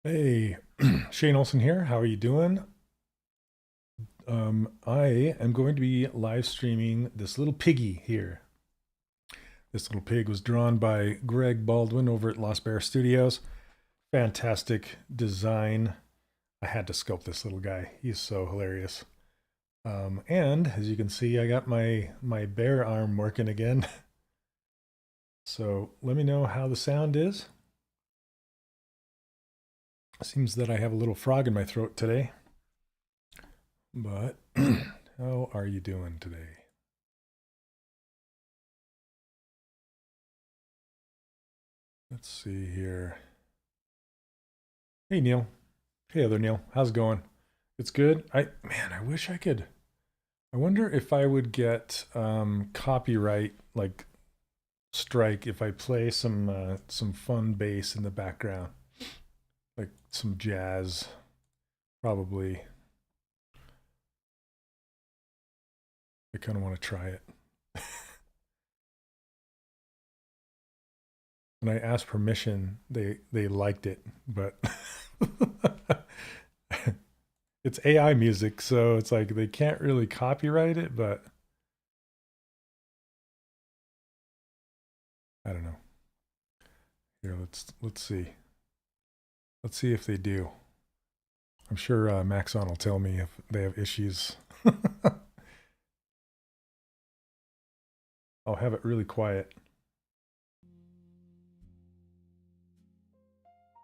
Hey, Shane Olson here. How are you doing? I am going to be live streaming this little piggy here. This little pig was drawn by Greg Baldwin over at Lost Bear Studios. Fantastic design. I had to sculpt this little guy. He's so hilarious. And as you can see, I got my bear arm working again. So let me know how the sound is. Seems that I have a little frog in my throat today. But how are you doing today? Let's see here. Hey Neil. Hey other Neil. How's it going? It's good. I wish I could. I wonder if I would get copyright like strike if I play some fun bass in the background. Like some jazz probably. I kind of want to try it. When I asked permission, they liked it, but it's AI music, so it's like they can't really copyright it, but I don't know. Here, let's see. Let's see if they do. I'm sure Maxon will tell me if they have issues. I'll have it really quiet.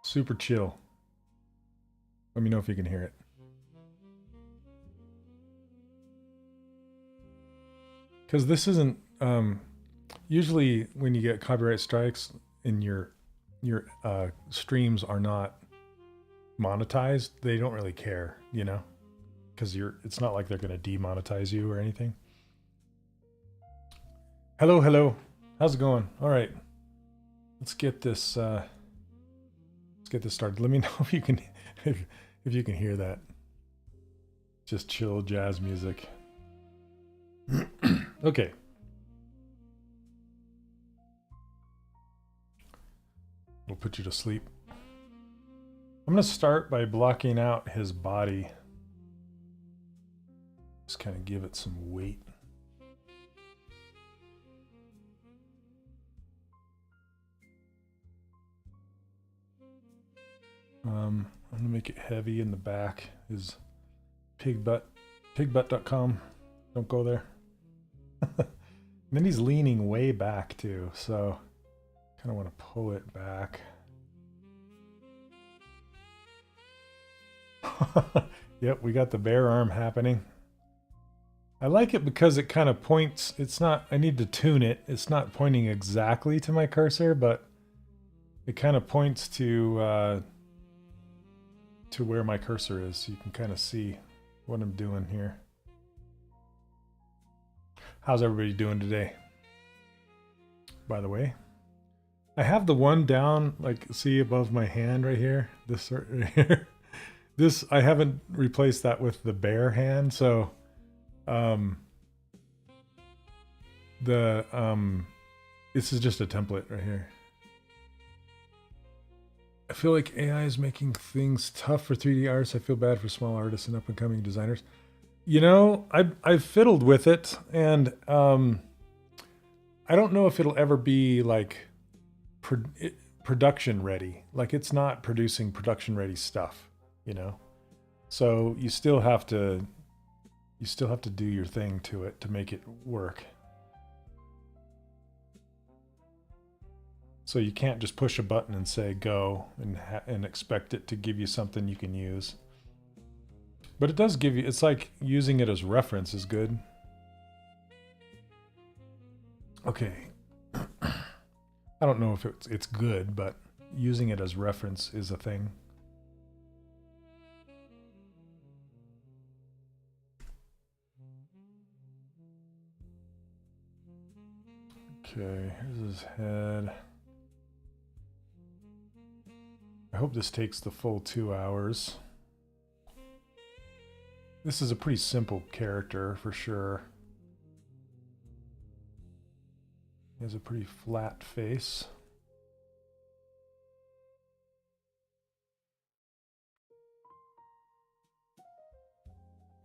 Super chill. Let me know if you can hear it. Because this isn't usually when you get copyright strikes and your streams are not monetized, they don't really care, you know, because it's not like they're going to demonetize you or anything. Hello. How's it going? All right, let's get this started. Let me know if you can if you can hear that. Just chill jazz music. Okay. It'll put you to sleep. I'm going to start by blocking out his body. Just kind of give it some weight. I'm going to make it heavy in the back. Is pigbutt.com. Don't go there. And then he's leaning way back too, so kind of want to pull it back. Yep, we got the bear arm happening. I like it because it kind of points. It's not, I need to tune it. It's not pointing exactly to my cursor, but it kind of points to where my cursor is, so you can kind of see what I'm doing here. How's everybody doing today? By the way, I have the one down, like, see above my hand right here. This right here. This, I haven't replaced that with the bear hand, so this is just a template right here. I feel like AI is making things tough for 3D artists. I feel bad for small artists and up-and-coming designers. You know, I've fiddled with it, and I don't know if it'll ever be like production ready. Like, it's not producing production ready stuff, you know. So you still have to do your thing to it to make it work. So you can't just push a button and say go and expect it to give you something you can use. But it does give you, it's like using it as reference is good. Okay. I don't know if it's good, but using it as reference is a thing. Okay, here's his head. I hope this takes the full 2 hours. This is a pretty simple character for sure. He has a pretty flat face.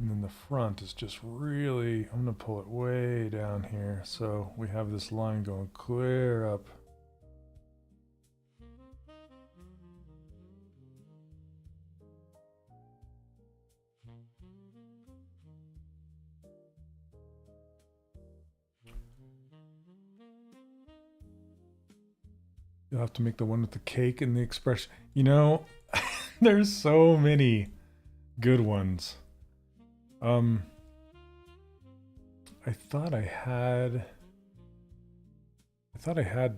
And then the front is just really, I'm going to pull it way down here. So we have this line going clear up. You'll have to make the one with the cake and the expression. You know, there's so many good ones. I thought I had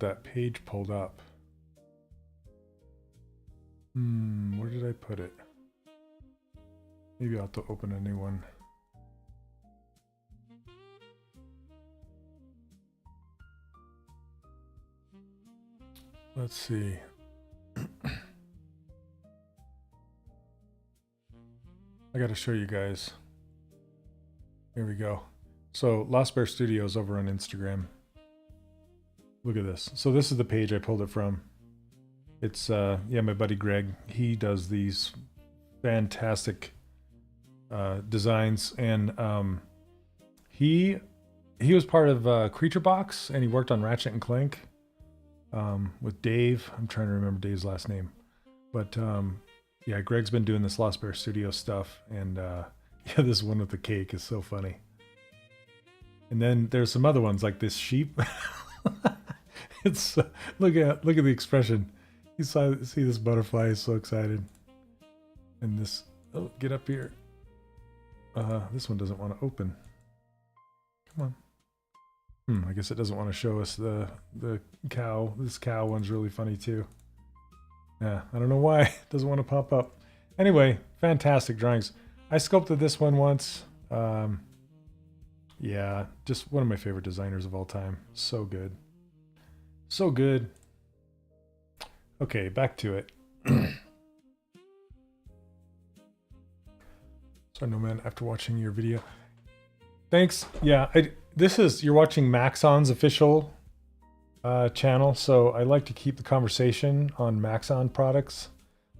that page pulled up. Where did I put it? Maybe I'll have to open a new one. Let's see. I got to show you guys. Here we go. So Lost Bear Studios over on Instagram. Look at this. So this is the page I pulled it from. It's yeah, my buddy Greg. He does these fantastic designs, and he was part of Creature Box, and he worked on Ratchet and Clank with Dave. I'm trying to remember Dave's last name, but yeah, Greg's been doing this Lost Bear Studio stuff, and yeah, this one with the cake is so funny. And then there's some other ones like this sheep. It's look at the expression. You see this butterfly is so excited, and this, oh, get up here. This one doesn't want to open. Come on. I guess it doesn't want to show us the cow. This cow one's really funny too. Yeah, I don't know why it doesn't want to pop up. Anyway, fantastic drawings. I sculpted this one once. Yeah, just one of my favorite designers of all time. So good. So good. Okay, back to it. So no man, after watching your video. Thanks. Yeah, you're watching Maxon's official channel, so I like to keep the conversation on Maxon products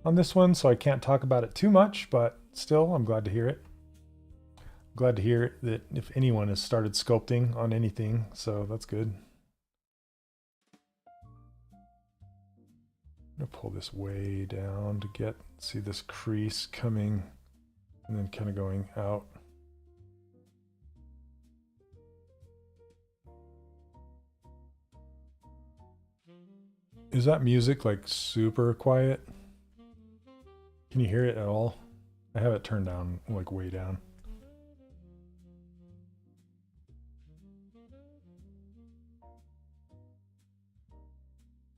on this one, so I can't talk about it too much, but still, I'm glad to hear it. I'm glad to hear that if anyone has started sculpting on anything, so that's good. I'm gonna pull this way down to see this crease coming and then kind of going out. Is that music like super quiet? Can you hear it at all? I have it turned down, like way down.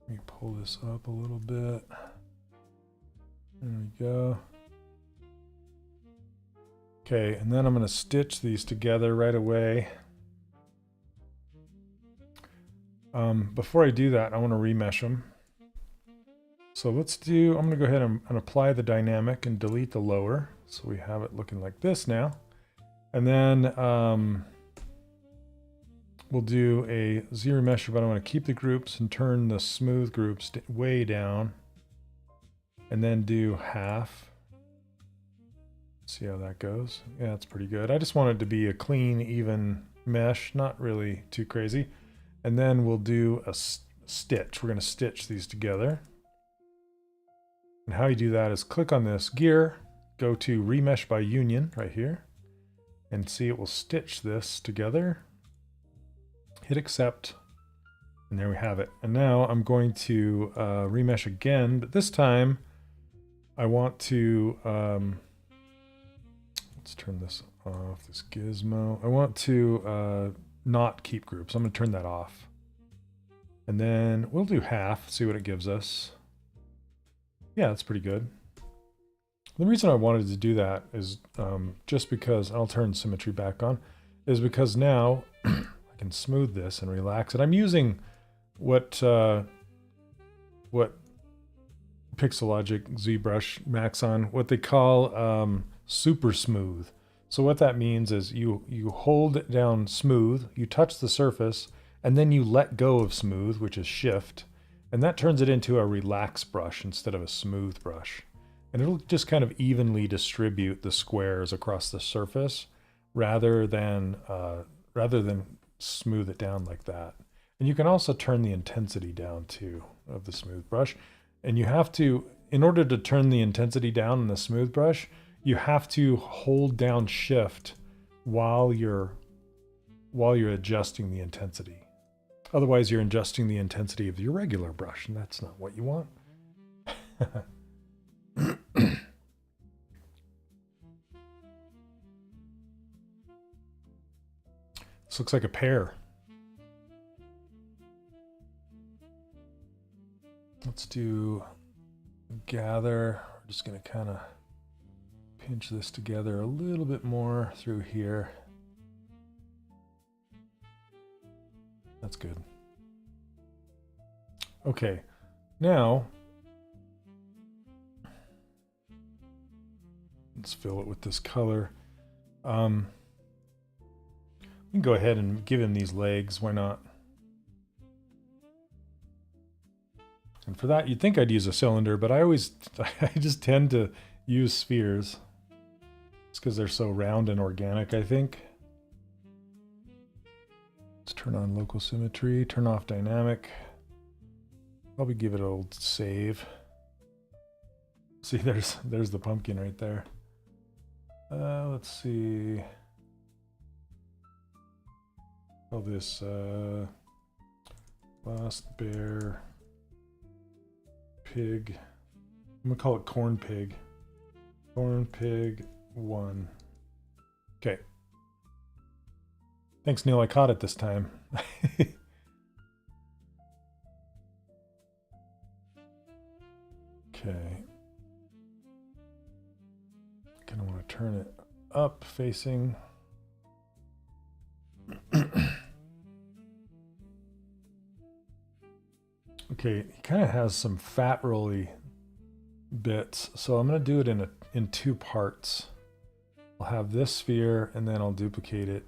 Let me pull this up a little bit. There we go. Okay, and then I'm going to stitch these together right away. Before I do that, I want to remesh them. So I'm going to go ahead and apply the dynamic and delete the lower. So we have it looking like this now. And then we'll do a ZRemesher, but I want to keep the groups and turn the smooth groups way down. And then do half. See how that goes. Yeah, that's pretty good. I just want it to be a clean, even mesh, not really too crazy. And then we'll do a stitch. We're going to stitch these together. And how you do that is click on this gear, go to remesh by union right here, and see it will stitch this together. Hit accept, and there we have it. And now I'm going to remesh again, but this time I want to, let's turn this off, this gizmo. I want to not keep groups. I'm going to turn that off. And then we'll do half, see what it gives us. Yeah, that's pretty good. The reason I wanted to do that is just because, I'll turn symmetry back on, is because now I can smooth this and relax it. I'm using what Pixelogic, ZBrush, Maxon, what they call super smooth. So what that means is you hold down smooth, you touch the surface, and then you let go of smooth, which is shift, and that turns it into a relax brush instead of a smooth brush. And it'll just kind of evenly distribute the squares across the surface rather than smooth it down like that. And you can also turn the intensity down too of the smooth brush. And you have to, in order to turn the intensity down in the smooth brush, you have to hold down Shift while you're adjusting the intensity. Otherwise, you're adjusting the intensity of your regular brush, and that's not what you want. This looks like a pear. Let's do gather. We're just going to kind of pinch this together a little bit more through here. That's good. Okay, now let's fill it with this color. We can go ahead and give him these legs, why not? And for that, you'd think I'd use a cylinder, but I just tend to use spheres. It's because they're so round and organic, I think. Let's turn on local symmetry, turn off dynamic. Probably give it an old save. See, there's the pumpkin right there. Let's see. Call this Lost Bear Pig. I'm gonna call it Corn Pig. Corn Pig 1. Okay. Thanks, Neil. I caught it this time. Okay. Kind of want to turn it up facing. Okay, he kind of has some fat rolly bits, so I'm going to do it in two parts. I'll have this sphere and then I'll duplicate it.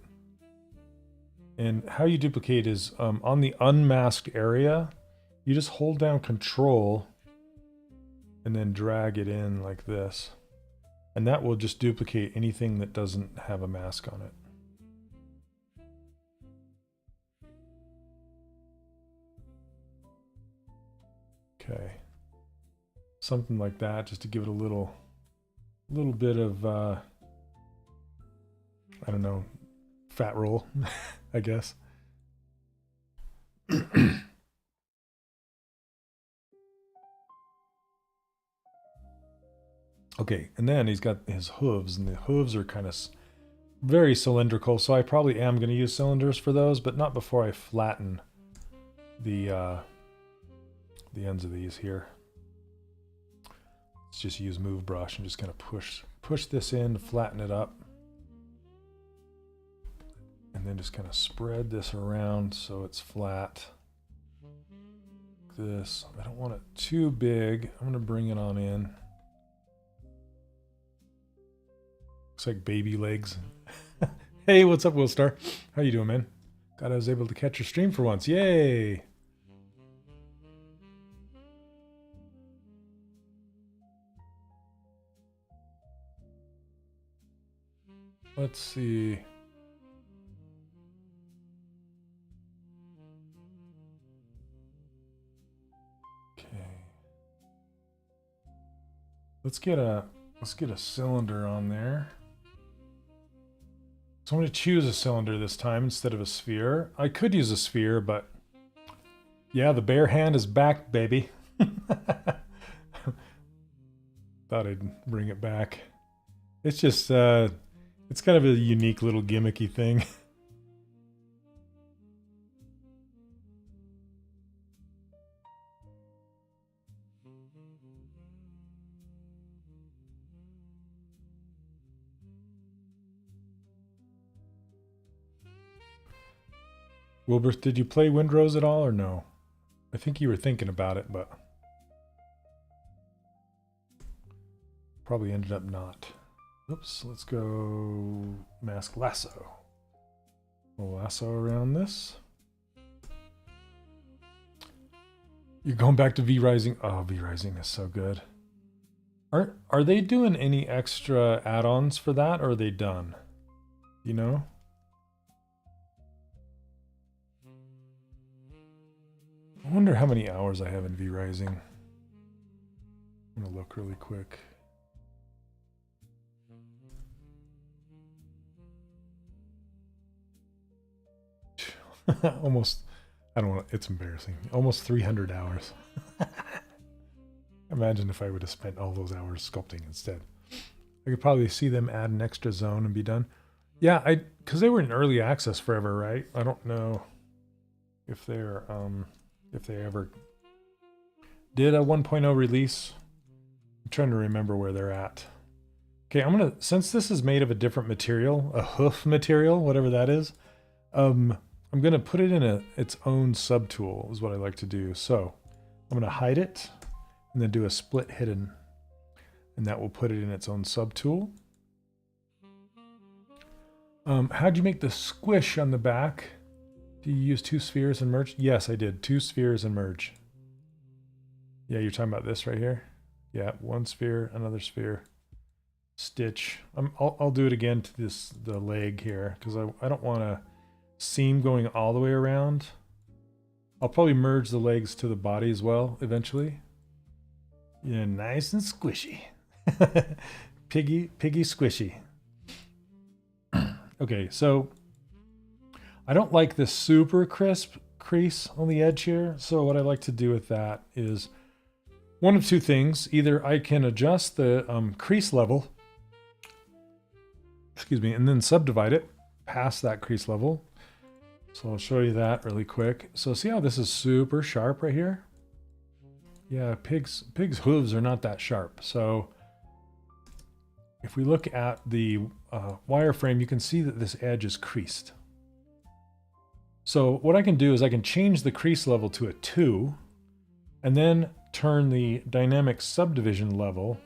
And how you duplicate is on the unmasked area, you just hold down Control and then drag it in like this. And that will just duplicate anything that doesn't have a mask on it. Okay. Something like that, just to give it a little bit of, I don't know, fat roll, I guess. Okay, and then he's got his hooves, and the hooves are kind of very cylindrical, so I probably am going to use cylinders for those, but not before I flatten the ends of these here. Let's just use Move Brush and just kind of push this in to flatten it up. And then just kind of spread this around so it's flat. Like this. I don't want it too big. I'm going to bring it on in. Looks like baby legs. Hey, what's up, Willstar? How you doing, man? Glad I was able to catch your stream for once. Yay! Let's see. Okay. Let's get a cylinder on there. So I'm going to choose a cylinder this time instead of a sphere. I could use a sphere, but yeah, the bare hand is back, baby. Thought I'd bring it back. It's just, it's kind of a unique little gimmicky thing. Wilbert, did you play Windrose at all or no? I think you were thinking about it, but probably ended up not. Oops, let's go mask lasso. A lasso around this. You're going back to V-Rising. Oh, V-Rising is so good. Are they doing any extra add-ons for that, or are they done? You know? I wonder how many hours I have in V-Rising. I'm gonna look really quick. Almost, I don't want to, it's embarrassing. Almost 300 hours. Imagine if I would have spent all those hours sculpting instead. I could probably see them add an extra zone and be done. Yeah, because they were in early access forever, right? I don't know if they're if they ever did a 1.0 release. I'm trying to remember where they're at. Okay, I'm gonna, since this is made of a different material, a hoof material, whatever that is, I'm gonna put it in its own subtool is what I like to do. So I'm gonna hide it and then do a split hidden, and that will put it in its own subtool. How'd you make the squish on the back? Do you use 2 spheres and merge? Yes, I did. 2 spheres and merge. Yeah, you're talking about this right here? Yeah, 1 sphere, another sphere, stitch. I'll do it again to the leg here, because I don't want a seam going all the way around. I'll probably merge the legs to the body as well eventually. Yeah, nice and squishy. Piggy squishy. Okay, so I don't like this super crisp crease on the edge here. So what I like to do with that is one of 2 things. Either I can adjust the crease level, excuse me, and then subdivide it past that crease level. So I'll show you that really quick. So see how this is super sharp right here? Yeah, pig's hooves are not that sharp. So if we look at the wireframe, you can see that this edge is creased. So what I can do is I can change the crease level to a 2 and then turn the dynamic subdivision level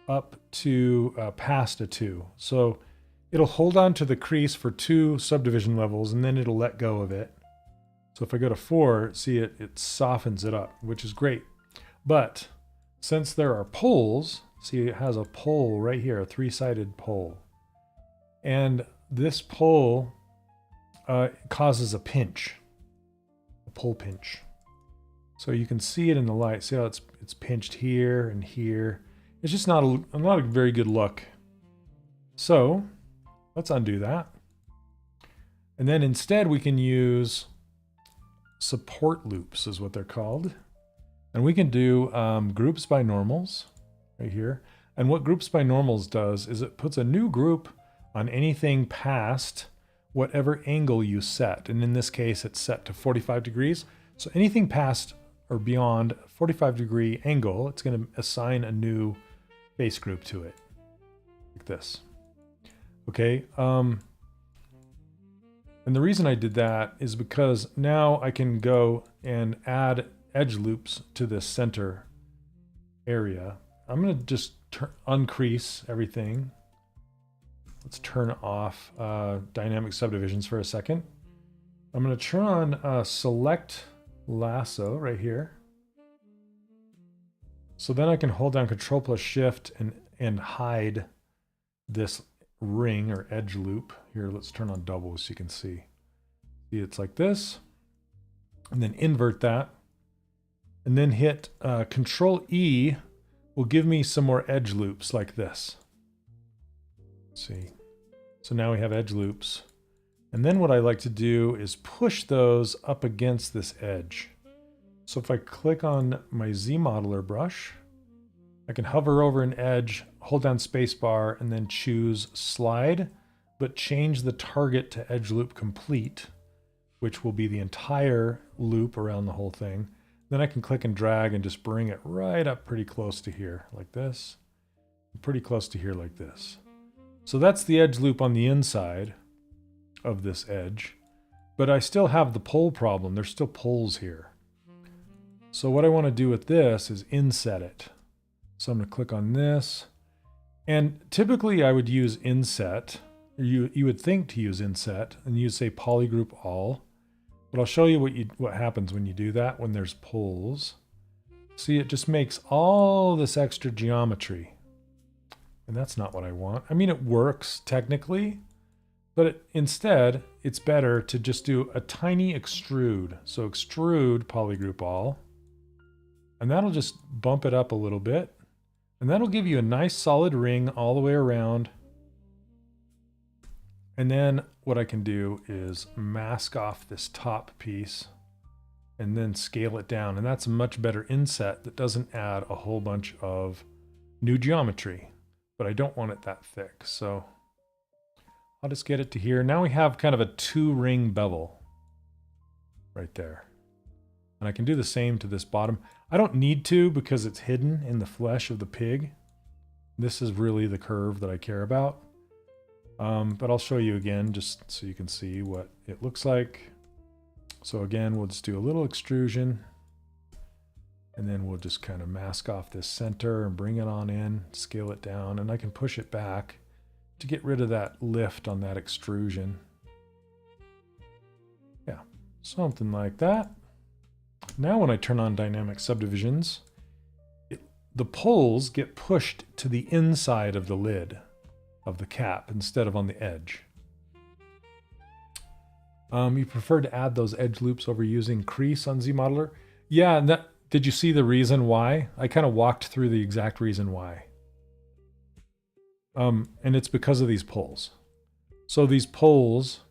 up to past a 2. So it'll hold on to the crease for 2 subdivision levels and then it'll let go of it. So if I go to 4, see it softens it up, which is great. But since there are poles, see it has a pole right here, a 3-sided pole. And this pole causes a pinch, a pole pinch. So you can see it in the light. See how it's pinched here and here. It's just not a very good look. So let's undo that. And then instead we can use support loops is what they're called. And we can do groups by normals right here. And what groups by normals does is it puts a new group on anything past whatever angle you set. And in this case, it's set to 45 degrees. So anything past or beyond 45-degree angle, it's going to assign a new base group to it, like this. Okay. And the reason I did that is because now I can go and add edge loops to this center area. I'm going to just uncrease everything. Let's turn off dynamic subdivisions for a second. I'm going to turn on select lasso right here. So then I can hold down Control plus Shift and hide this ring or edge loop. Here, let's turn on double so you can see. See, it's like this. And then invert that. And then hit Control E will give me some more edge loops like this. Let's see. So now we have edge loops. And then what I like to do is push those up against this edge. So if I click on my Z modeler brush, I can hover over an edge, hold down spacebar, and then choose slide, but change the target to edge loop complete, which will be the entire loop around the whole thing. Then I can click and drag and just bring it right up pretty close to here, like this. Pretty close to here, like this. So that's the edge loop on the inside of this edge. But I still have the pole problem. There's still poles here. So what I want to do with this is inset it. So I'm going to click on this. And typically I would use inset. You would think to use inset, and you say polygroup all. But I'll show you what happens when you do that when there's poles. See, it just makes all this extra geometry And that's not what I want. I mean, it works technically, but instead, it's better to just do a tiny extrude. So extrude polygroup all, and that'll just bump it up a little bit. And that'll give you a nice solid ring all the way around. And then what I can do is mask off this top piece and then scale it down. And that's a much better inset that doesn't add a whole bunch of new geometry. But I don't want it that thick, so I'll just get it to here. Now we have kind of a 2-ring bevel right there. And I can do the same to this bottom. I don't need to because it's hidden in the flesh of the pig. This is really the curve that I care about. But I'll show you again just so you can see what it looks like. So again, we'll just do a little extrusion. And then we'll just kind of mask off this center and bring it on in, scale it down, and I can push it back to get rid of that lift on that extrusion. Yeah, something like that. Now when I turn on dynamic subdivisions, the poles get pushed to the inside of the lid of the cap instead of on the edge. You prefer to add those edge loops over using crease on ZModeler? Yeah, and that, did you see the reason why? I kind of walked through the exact reason why. And it's because of these poles. So these poles,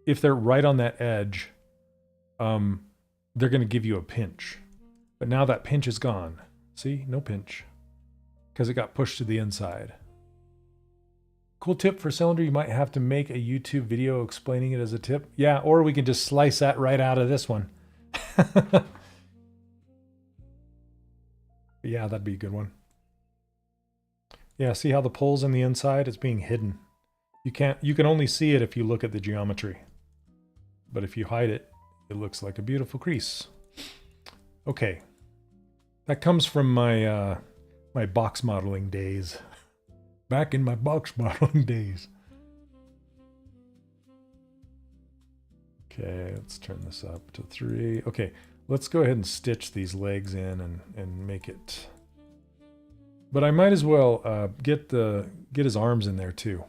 if they're right on that edge, they're going to give you a pinch. But now that pinch is gone. See? No pinch. Because it got pushed to the inside. Cool tip for cylinder, you might have to make a YouTube video explaining it as a tip. Yeah, or we can just slice that right out of this one. Yeah, that'd be a good one. Yeah, see how the pole's on the inside? It's being hidden. You can only see it if you look at the geometry. But if you hide it, it looks like a beautiful crease. Okay. That comes from my my box modeling days. Back in my box modeling days. Okay, let's turn this up to 3. Okay, let's go ahead and stitch these legs in and make it. But I might as well get his arms in there too.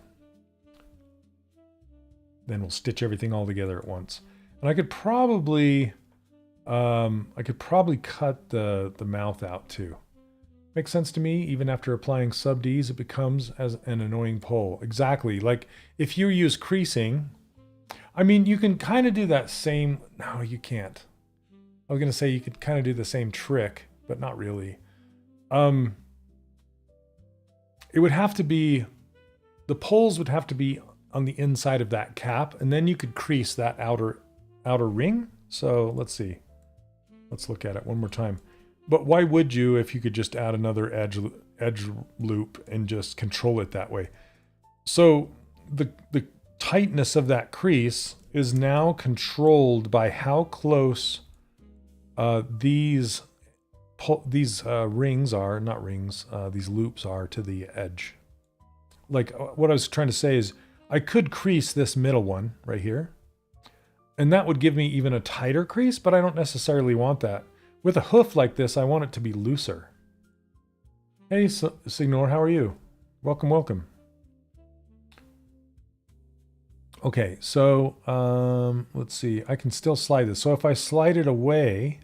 Then we'll stitch everything all together at once. And I could probably cut the mouth out too. Makes sense to me. Even after applying sub Ds, it becomes as an annoying pole. Exactly. Like if you use creasing, I mean, you can kind of do that same. No, you can't. I was gonna say you could kind of do the same trick, but not really. It would have to be, the poles would have to be on the inside of that cap, and then you could crease that outer ring. So let's see. Let's look at it one more time. But why would you if you could just add another edge loop and just control it that way? So the tightness of that crease is now controlled by how close these rings are, not rings, these loops are to the edge. Like what I was trying to say is I could crease this middle one right here, and that would give me even a tighter crease, but I don't necessarily want that. With a hoof like this, I want it to be looser. Hey, Signor, how are you? Welcome, welcome. Okay, so let's see. I can still slide this. So if I slide it away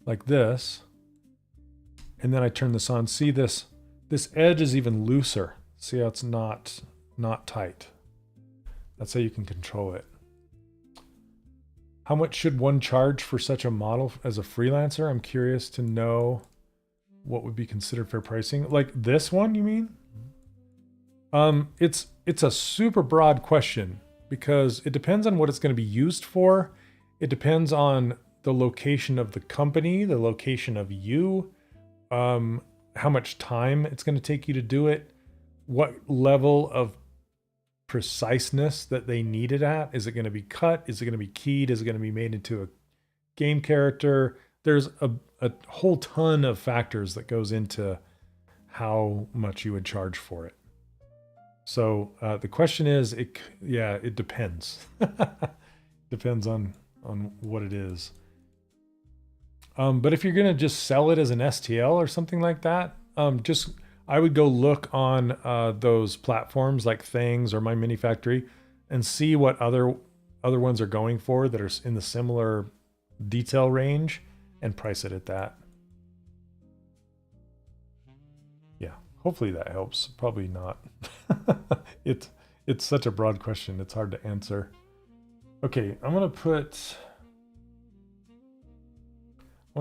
like this, and then I turn this on, see this edge is even looser. See how it's not tight. That's how you can control it. How much should one charge for such a model as a freelancer? I'm curious to know what would be considered fair pricing. Like this one, you mean? It's a super broad question because it depends on what it's going to be used for. It depends on the location of the company, the location of you, how much time it's going to take you to do it, what level of preciseness that they need it at. Is it going to be cut? Is it going to be keyed? Is it going to be made into a game character? There's a whole ton of factors that goes into how much you would charge for it. So the question is, it depends. Depends on what it is. But if you're going to just sell it as an STL or something like that, I would go look on those platforms like Things or My Mini Factory and see what other ones are going for that are in the similar detail range and price it at that. Yeah, hopefully that helps. Probably not. It's such a broad question. It's hard to answer. Okay, I want to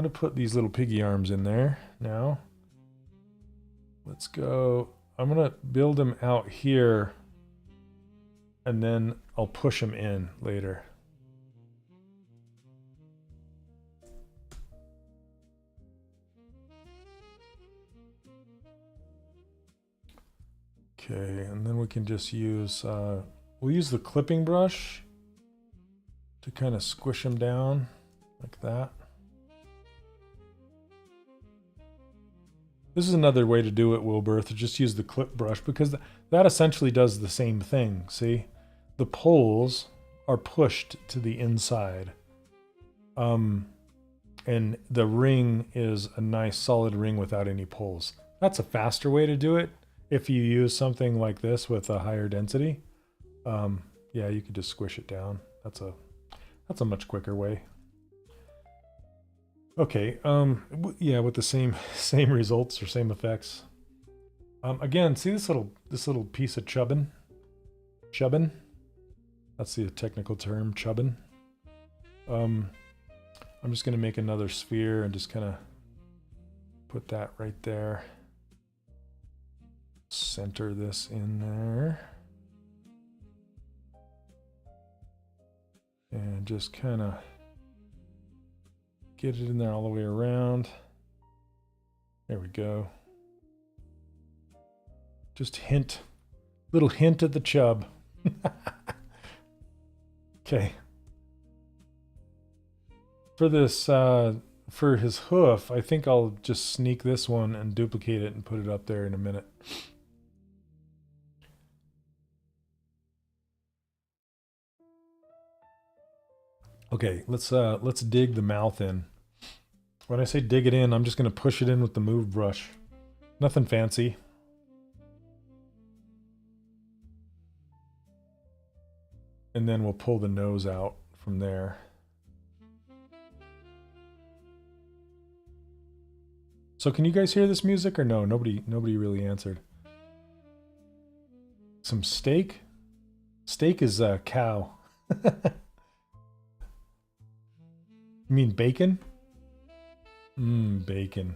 put these little piggy arms in there now. Let's go. I'm going to build them out here and then I'll push them in later. Okay, and then we can just use, we'll use the clipping brush to kind of squish them down like that. This is another way to do it, Wilbur, to just use the clip brush, because that essentially does the same thing, see? The poles are pushed to the inside. And the ring is a nice solid ring without any poles. That's a faster way to do it. If you use something like this with a higher density, yeah, you could just squish it down. That's a much quicker way. Okay, yeah, with the same results or same effects. Again, see this little piece of chubbin? Chubbin? That's the technical term, chubbin. I'm just gonna make another sphere and just kind of put that right there. Center this in there. And just kind of get it in there all the way around. There we go. Just little hint at the chub. Okay. For this, for his hoof, I think I'll just sneak this one and duplicate it and put it up there in a minute. Okay, let's dig the mouth in. When I say dig it in, I'm just going to push it in with the move brush. Nothing fancy. And then we'll pull the nose out from there. So can you guys hear this music or no? Nobody really answered. Some steak? Steak is a cow. You mean bacon? Bacon.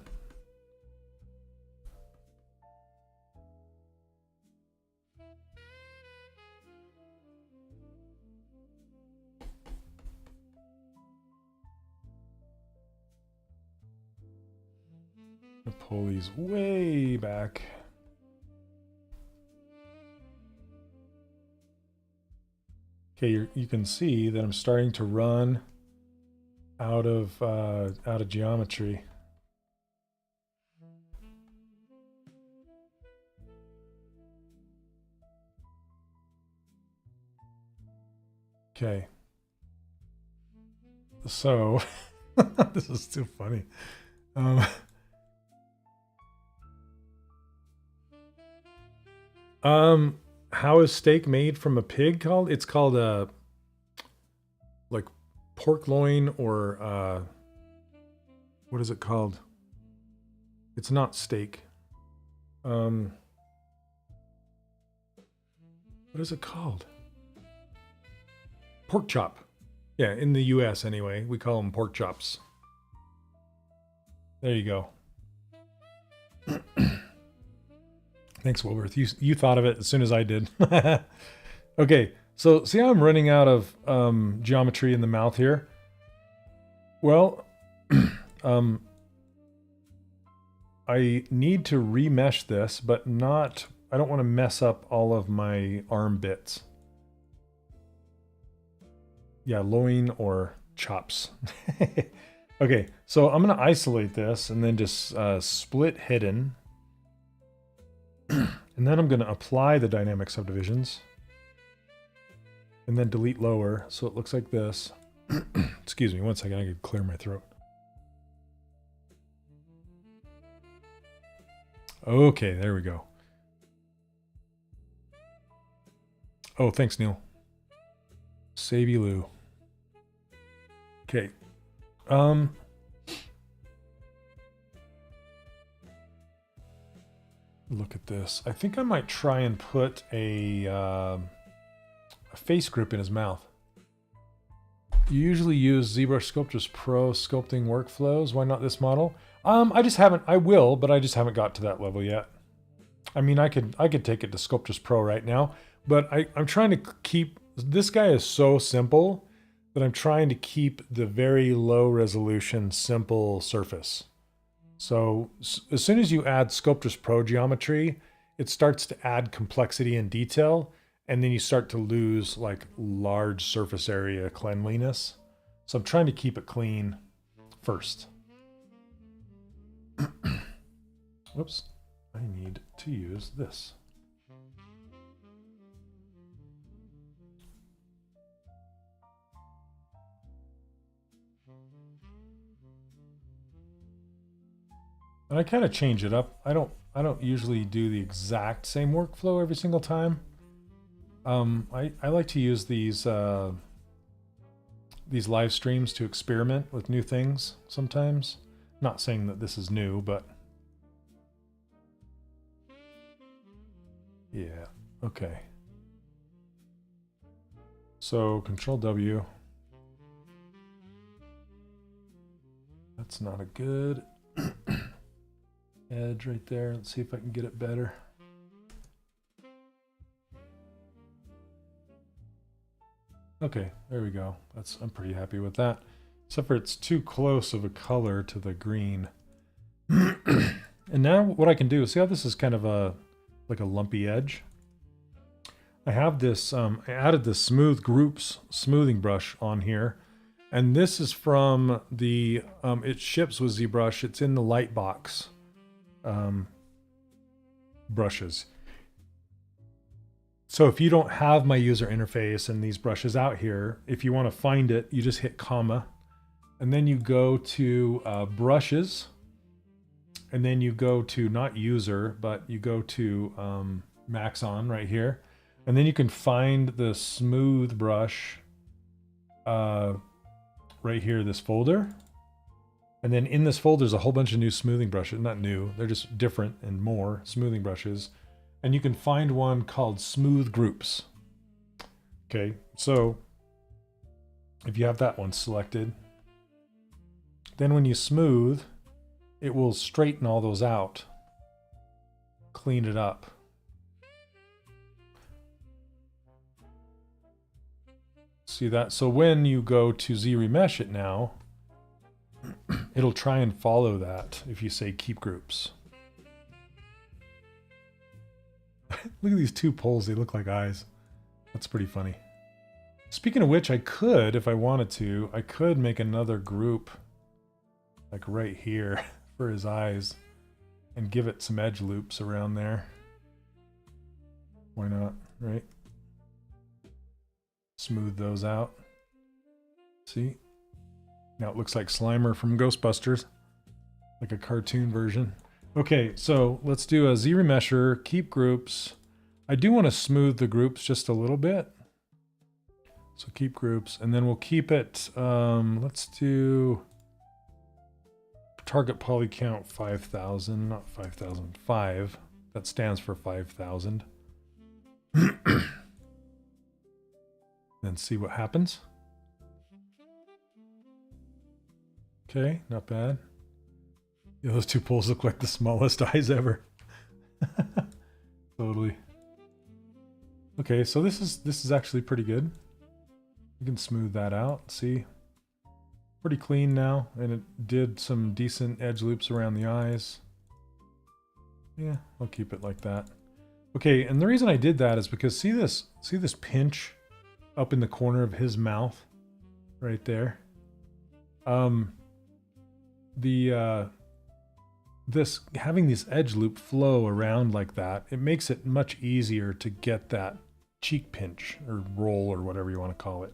I'll pull these way back. Okay, you can see that I'm starting to run out of geometry. Okay. So this is too funny. How is steak made from a pig called? It's called like pork loin, or what is it called? It's not steak. What is it called? Pork chop. Yeah, in the US anyway, we call them pork chops. There you go. Thanks, Wilworth. You thought of it as soon as I did. Okay, so see how I'm running out of geometry in the mouth here? Well, I need to remesh this, but I don't want to mess up all of my arm bits. Yeah, loin or chops. Okay, so I'm going to isolate this and then just split hidden. And then I'm going to apply the dynamic subdivisions. And then delete lower, so it looks like this. Excuse me, one second, I can clear my throat. Okay, there we go. Oh, thanks, Neil. Savey Lou. Okay. Look at this. I think I might try and put a face grip in his mouth. You usually use ZBrush Sculptors Pro sculpting workflows. Why not this model? I just haven't. I will, but I just haven't got to that level yet. I mean, I could take it to Sculptors Pro right now, but I'm trying to keep. This guy is so simple that I'm trying to keep the very low resolution, simple surface. So as soon as you add Sculptors Pro geometry, it starts to add complexity and detail, and then you start to lose like large surface area cleanliness. So I'm trying to keep it clean first. Whoops, I need to use this. And I kind of change it up. I don't usually do the exact same workflow every single time. I like to use these live streams to experiment with new things sometimes. Not saying that this is new, but yeah, okay. So Control W. That's not a good edge right there. Let's see if I can get it better. Okay, there we go. I'm pretty happy with that. Except for it's too close of a color to the green. And now what I can do, see how this is kind of like a lumpy edge? I have this, I added this Smooth Groups smoothing brush on here. And this is from the, it ships with ZBrush. It's in the Lightbox brushes. So if you don't have my user interface and these brushes out here, if you want to find it, you just hit comma, and then you go to brushes, and then you go to not user, but you go to Maxon right here, and then you can find the smooth brush right here, this folder. And then in this folder is a whole bunch of new smoothing brushes. Not new, they're just different and more smoothing brushes. And you can find one called Smooth Groups. Okay, so if you have that one selected, then when you smooth, it will straighten all those out, clean it up. See that? So when you go to Z-Remesh it now, it'll try and follow that if you say keep groups. Look at these two poles, they look like eyes. That's pretty funny. Speaking of which, I could, if I wanted to, I could make another group like right here for his eyes and give it some edge loops around there. Why not, right? Smooth those out. See? Now it looks like Slimer from Ghostbusters, like a cartoon version. Okay, so let's do a Z-Remesher, keep groups. I do want to smooth the groups just a little bit. So keep groups, and then we'll keep it, let's do target poly count 5,000, not 5,000, 5. That stands for 5,000. Then see what happens. Okay, not bad. Yeah, those two poles look like the smallest eyes ever. Totally. Okay, so this is actually pretty good. You can smooth that out. See, pretty clean now, and it did some decent edge loops around the eyes. Yeah, I'll keep it like that. Okay, and the reason I did that is because see this pinch up in the corner of his mouth, right there. This having this edge loop flow around like that, it makes it much easier to get that cheek pinch or roll or whatever you want to call it.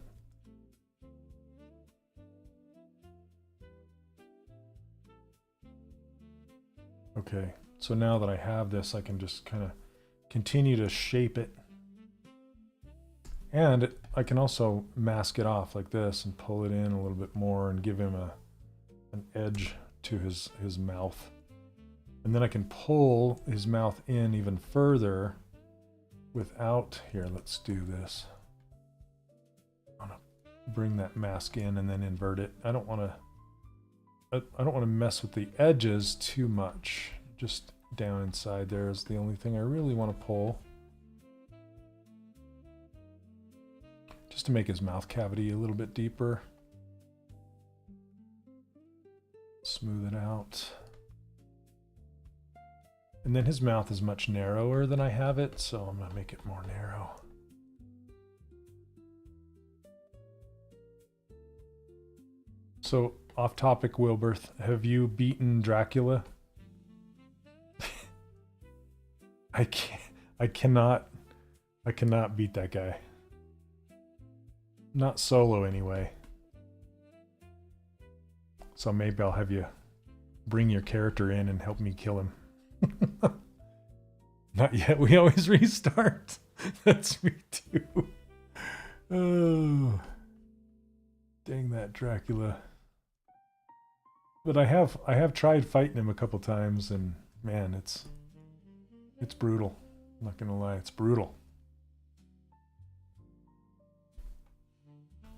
Okay, So now that I have this, I can just kind of continue to shape it. And I can also mask it off like this and pull it in a little bit more and give him an edge to his mouth. And then I can pull his mouth in even further without, here, let's do this. I'm gonna bring that mask in and then invert it. I don't want to mess with the edges too much. Just down inside there is the only thing I really want to pull. Just to make his mouth cavity a little bit deeper. Smooth it out. And then his mouth is much narrower than I have it, so I'm going to make it more narrow. So, off topic, Wilberth, have you beaten Dracula? I cannot beat that guy. Not solo anyway. So maybe I'll have you bring your character in and help me kill him. Not yet. We always restart. That's me too. Oh, dang that Dracula. But I have tried fighting him a couple times, and man, it's brutal. I'm not gonna lie, it's brutal.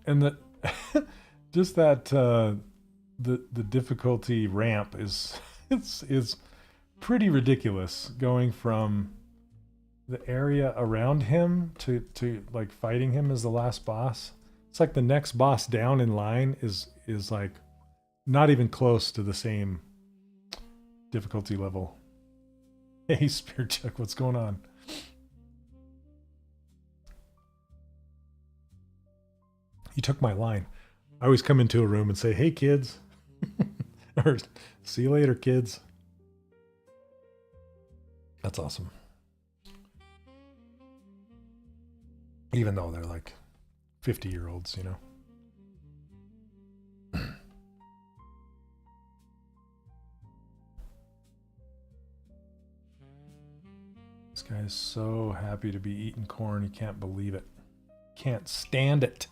And the just that the difficulty ramp is pretty ridiculous, going from the area around him to like fighting him as the last boss. It's like the next boss down in line is like not even close to the same difficulty level. Hey, Spear Chuck, what's going on? You took my line. I always come into a room and say, "Hey, kids," or "See you later, kids." That's awesome. Even though they're like 50-year-olds, you know. This guy is so happy to be eating corn, he can't believe it. Can't stand it.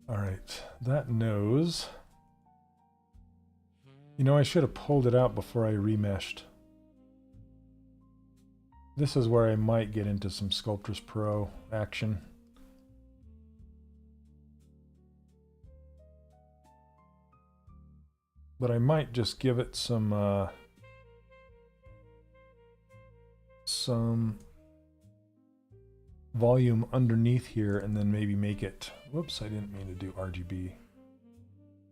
All right, that nose. You know, I should have pulled it out before I remeshed. This is where I might get into some Sculptris Pro action. But I might just give it some volume underneath here, and then maybe make it, whoops, I didn't mean to do RGB,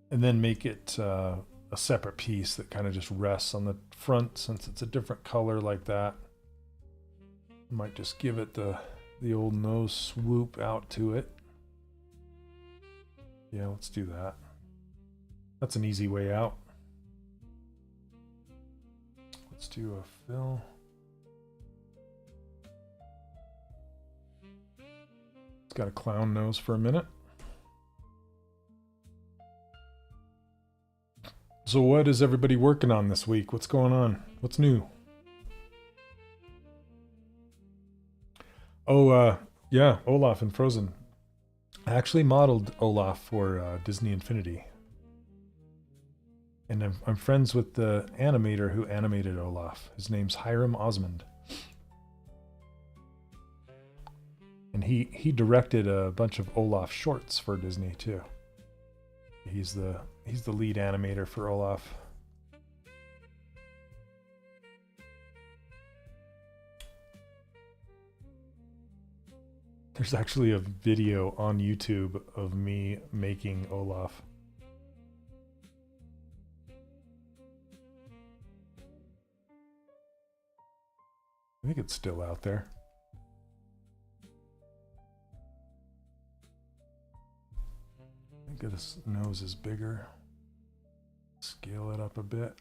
and then make it a separate piece that kind of just rests on the front, since it's a different color like that. Might just give it the old nose swoop out to it. Yeah, let's do that. That's an easy way out. Let's do a fill. It's got a clown nose for a minute. So what is everybody working on this week? What's going on? What's new? Oh, yeah, Olaf and Frozen. I actually modeled Olaf for Disney Infinity. And I'm friends with the animator who animated Olaf. His name's Hiram Osmond. And he directed a bunch of Olaf shorts for Disney too. He's the lead animator for Olaf. There's actually a video on YouTube of me making Olaf. I think it's still out there. I think his nose is bigger. Scale it up a bit.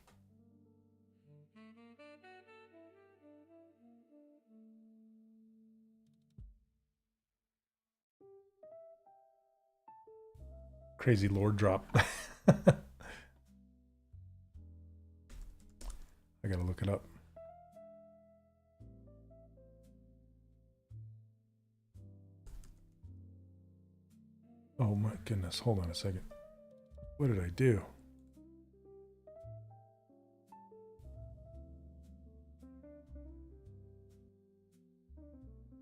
crazy lord drop. I gotta look it up. Oh my goodness, hold on a second. What did I do?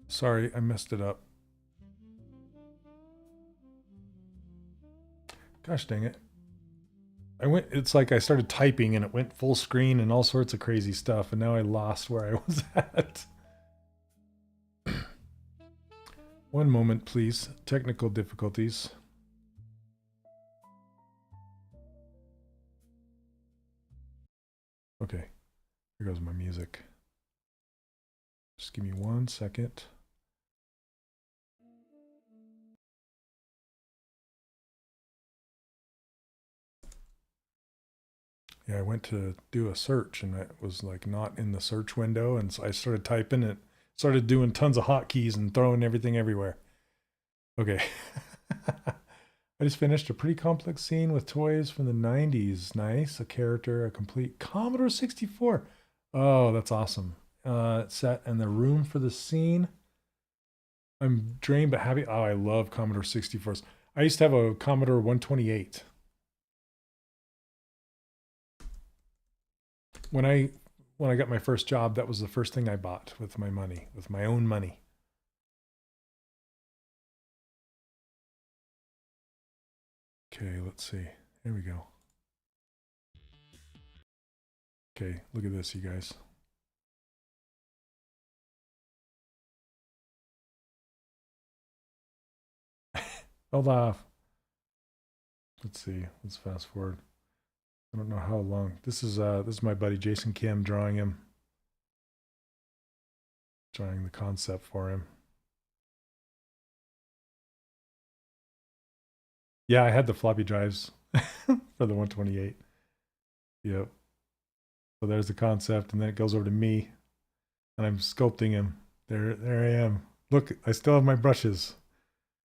Sorry, I messed it up. Gosh dang it. It's like I started typing and it went full screen and all sorts of crazy stuff, and now I lost where I was at. One moment, please. Technical difficulties. Okay, here goes my music. Just give me 1 second. Yeah, I went to do a search and it was like not in the search window, and so I started typing it, started doing tons of hotkeys and throwing everything everywhere. Okay. I just finished a pretty complex scene with toys from the 90s. Nice. A character, a complete Commodore 64. Oh, that's awesome. Set and the room for the scene. I'm drained but happy. Oh, I love Commodore 64s. I used to have a Commodore 128. When I got my first job, that was the first thing I bought with my money, with my own money. Okay, let's see. Here we go. Okay, look at this, you guys. Hold off. Let's see. Let's fast forward. I don't know how long. This is my buddy Jason Kim drawing him. Drawing the concept for him. Yeah, I had the floppy drives for the 128. Yep. So there's the concept, and then it goes over to me, and I'm sculpting him. There I am. Look, I still have my brushes.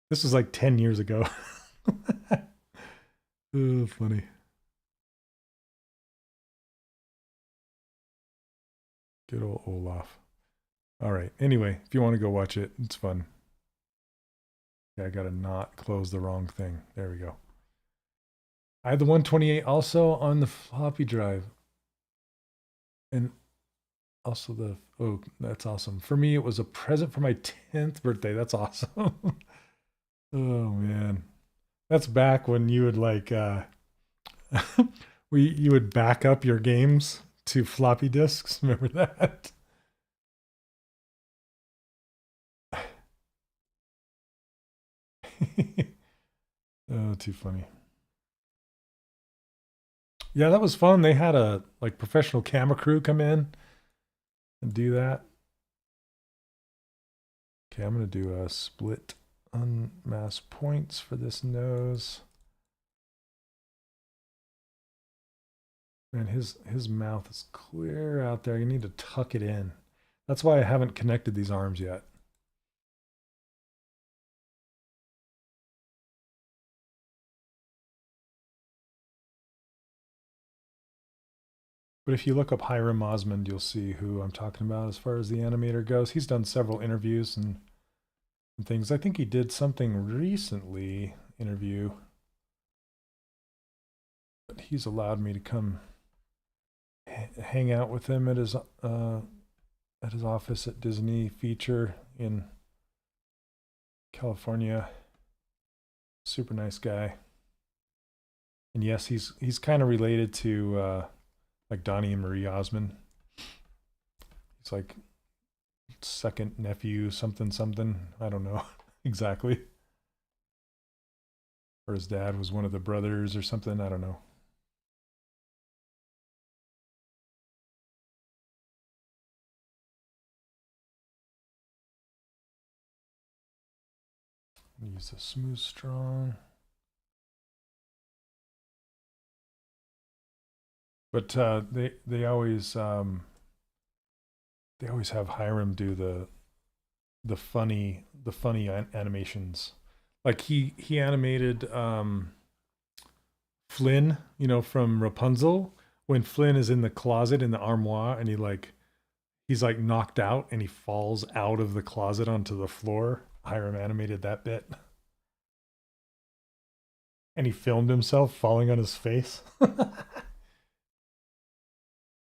This was like 10 years ago. Oh, funny. Good old Olaf. All right. Anyway, if you want to go watch it, it's fun. Yeah, I gotta not close the wrong thing. There we go. I had the 128 also on the floppy drive. And also oh, that's awesome. For me, it was a present for my 10th birthday. That's awesome. Oh man. That's back when you would like you would back up your games to floppy disks. Remember that? Oh, too funny. Yeah, that was fun. They had a like professional camera crew come in and do that. Okay, I'm gonna do a split unmask points for this nose. Man, his mouth is clear out there. You need to tuck it in. That's why I haven't connected these arms yet. But if you look up Hiram Osmond, you'll see who I'm talking about as far as the animator goes. He's done several interviews and things. I think he did something recently, interview. But he's allowed me to come hang out with him at his office at Disney Feature in California. Super nice guy. And yes, he's kind of related to like Donnie and Marie Osmond. He's like second nephew, something. I don't know exactly. Or his dad was one of the brothers or something. I don't know. Use the smooth strong. But they always have Hiram do the funny animations. Like he animated Flynn, you know, from Rapunzel, when Flynn is in the closet in the armoire and he's like knocked out and he falls out of the closet onto the floor. Hiram animated that bit. And he filmed himself falling on his face. I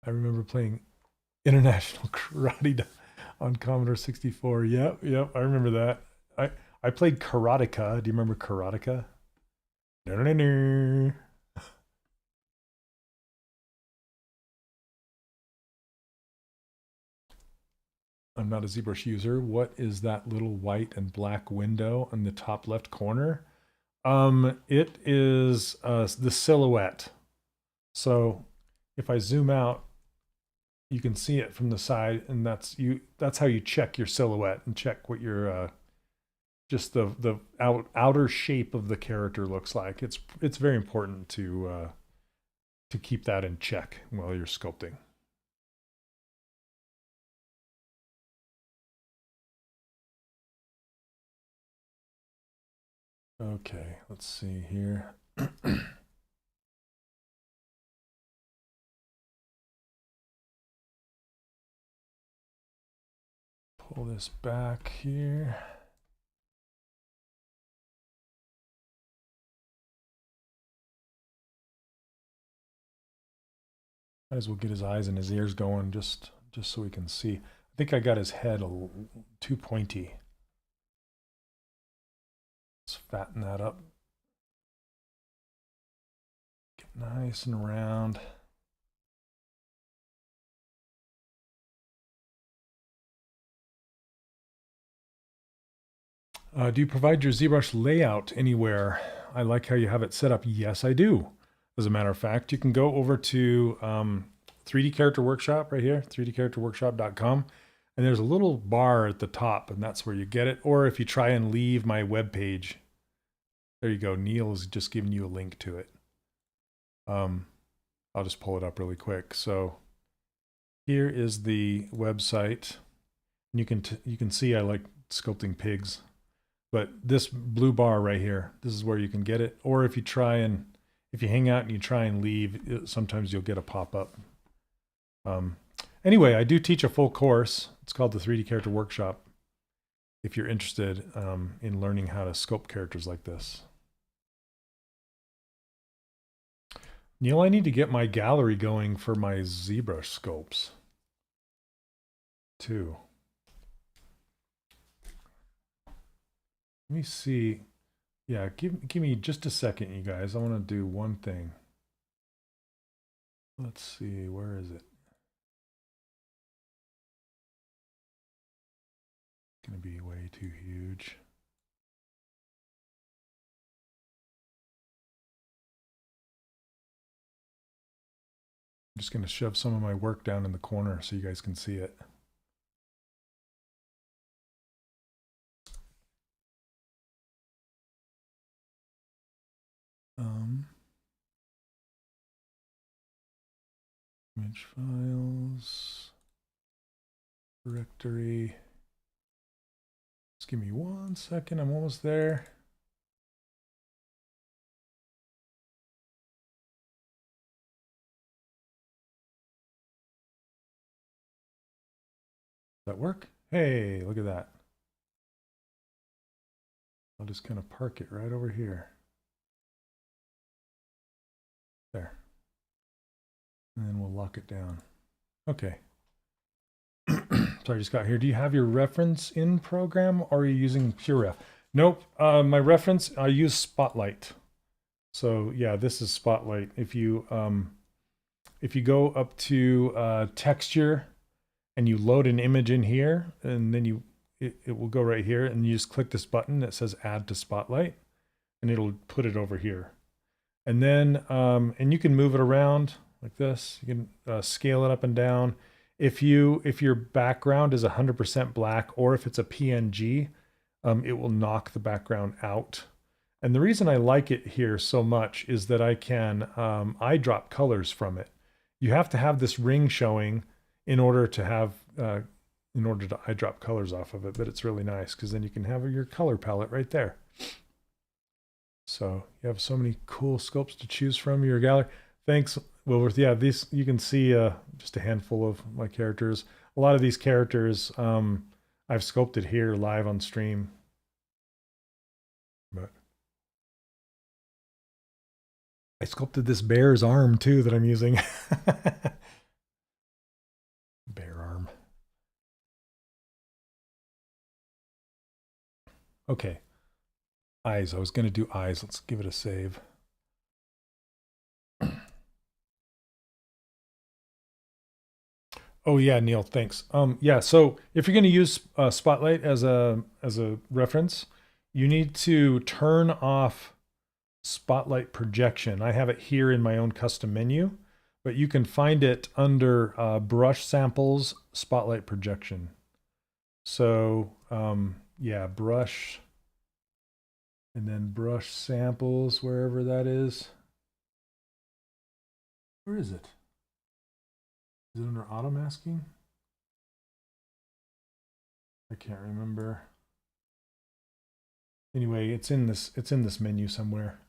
remember playing International Karate on Commodore 64. Yep, I remember that. I played Karateka. Do you remember Karateka? No. I'm not a ZBrush user. What is that little white and black window in the top left corner? It is the silhouette. So if I zoom out, you can see it from the side, and that's how you check your silhouette and check what your just the outer shape of the character looks like. It's very important to keep that in check while you're sculpting. Okay, let's see here. Pull this back here. Might as well get his eyes and his ears going just so we can see. I think I got his head a little too pointy. Let's fatten that up. Get nice and round. Do you provide your ZBrush layout anywhere? I like how you have it set up. Yes, I do. As a matter of fact, you can go over to 3D Character Workshop right here, 3dcharacterworkshop.com, and there's a little bar at the top, and that's where you get it. Or if you try and leave my web page, there you go. Neil is just giving you a link to it. I'll just pull it up really quick. So here is the website. You can see I like sculpting pigs. But this blue bar right here, this is where you can get it. Or if you hang out and you try and leave, sometimes you'll get a pop-up. Anyway, I do teach a full course. It's called the 3D Character Workshop. If you're interested in learning how to sculpt characters like this. Neil, I need to get my gallery going for my ZBrush sculpts too. Let me see. Yeah, give me just a second, you guys. I want to do one thing. Let's see, where is it? It's going to be way too huge. I'm just going to shove some of my work down in the corner so you guys can see it. Image files, directory. Just give me 1 second, I'm almost there. Does that work? Hey, look at that. I'll just kind of park it right over here. There. And then we'll lock it down. Okay. Sorry, I just got here. Do you have your reference in program or are you using PureRef? Nope. My reference, I use Spotlight. So yeah, this is Spotlight. If you go up to texture and you load an image in here, and then it will go right here, and you just click this button that says Add to Spotlight, and it'll put it over here. And then and you can move it around like this. You can scale it up and down. If your background is 100% black, or if it's a PNG, it will knock the background out. And the reason I like it here so much is that I can eyedrop colors from it. You have to have this ring showing in order to eyedrop colors off of it, but it's really nice because then you can have your color palette right there. So you have so many cool sculpts to choose from your gallery. Thanks, Wilworth. Yeah, these you can see just a handful of my characters. A lot of these characters I've sculpted here live on stream. But I sculpted this bear's arm too that I'm using. Bear arm. Okay. Eyes. I was going to do eyes. Let's give it a save. Oh yeah, Neil, thanks. Yeah, so if you're going to use Spotlight as a reference, you need to turn off Spotlight projection. I have it here in my own custom menu, but you can find it under brush samples, Spotlight projection. So yeah, brush, and then brush samples, wherever that is. Where is it? Is it under auto masking? I can't remember. Anyway, it's in this menu somewhere.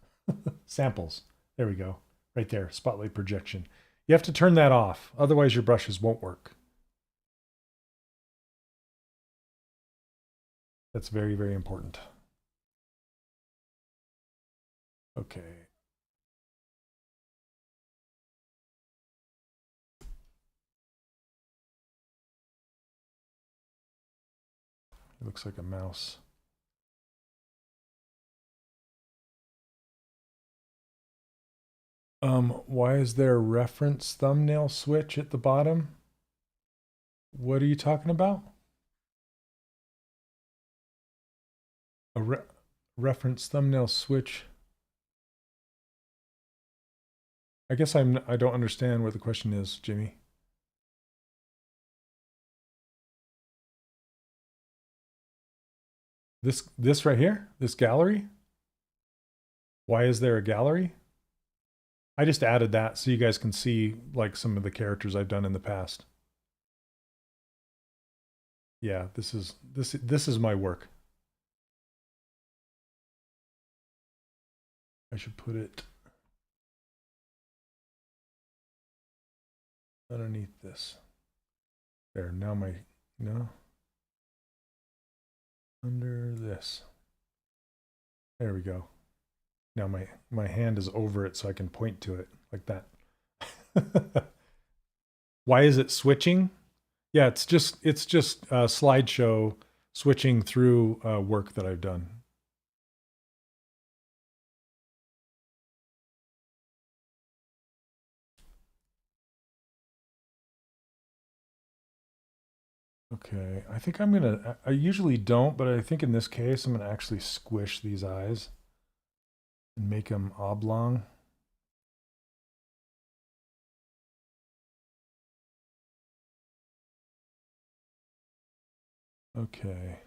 Samples. There we go. Right there, Spotlight projection. You have to turn that off, otherwise your brushes won't work. That's very, very important. Okay. It looks like a mouse. Why is there a reference thumbnail switch at the bottom? What are you talking about? A reference thumbnail switch? I guess I don't understand what the question is, Jimmy. This right here? This gallery? Why is there a gallery? I just added that so you guys can see like some of the characters I've done in the past. Yeah, this is my work. I should put it underneath this. There, now no. Under this. There we go. Now my hand is over it so I can point to it like that. Why is it switching? Yeah, it's just slideshow switching through work that I've done. Okay, I think I'm gonna, I usually don't, but I think in this case I'm gonna actually squish these eyes and make them oblong. Okay,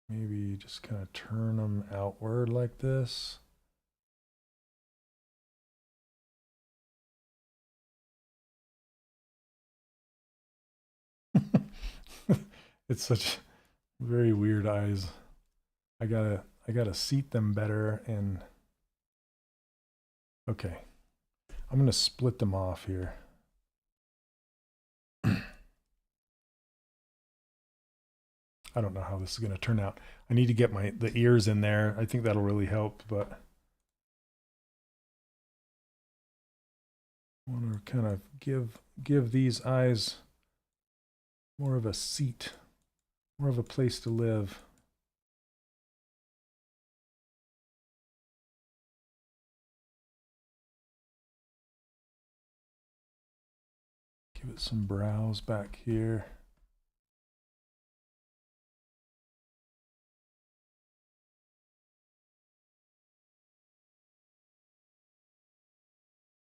maybe just kind of turn them outward like this. It's such very weird eyes. I gotta seat them better. And okay, I'm gonna split them off here. I don't know how this is gonna turn out. I need to get the ears in there. I think that'll really help, but I want to kind of give these eyes more of a seat, more of a place to live. Give it some brows back here.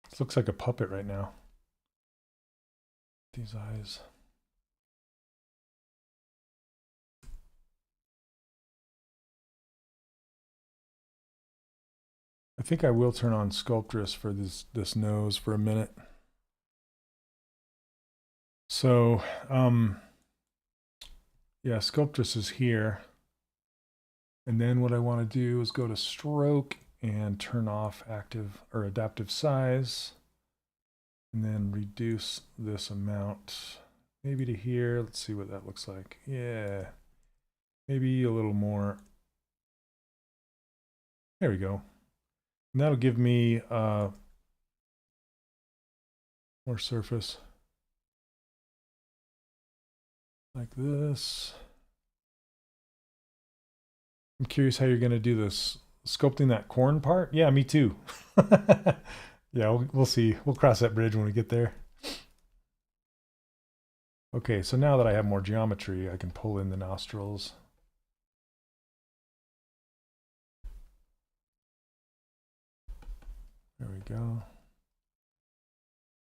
This looks like a puppet right now. These eyes. I think I will turn on Sculptress for this nose for a minute. So, yeah, Sculptress is here. And then what I want to do is go to Stroke and turn off active or adaptive size, and then reduce this amount maybe to here. Let's see what that looks like. Yeah, maybe a little more. There we go. And that'll give me more surface like this. I'm curious how you're going to do this. Sculpting that corn part? Yeah, me too. Yeah, we'll see. We'll cross that bridge when we get there. Okay, so now that I have more geometry, I can pull in the nostrils. There we go.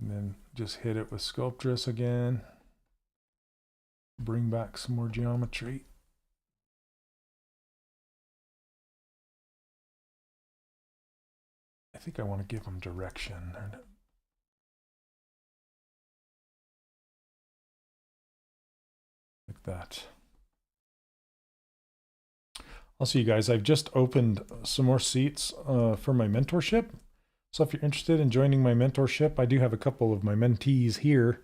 And then just hit it with Sculptress again. Bring back some more geometry. I think I want to give them direction. Like that. Also, you guys, I've just opened some more seats for my mentorship. So if you're interested in joining my mentorship, I do have a couple of my mentees here.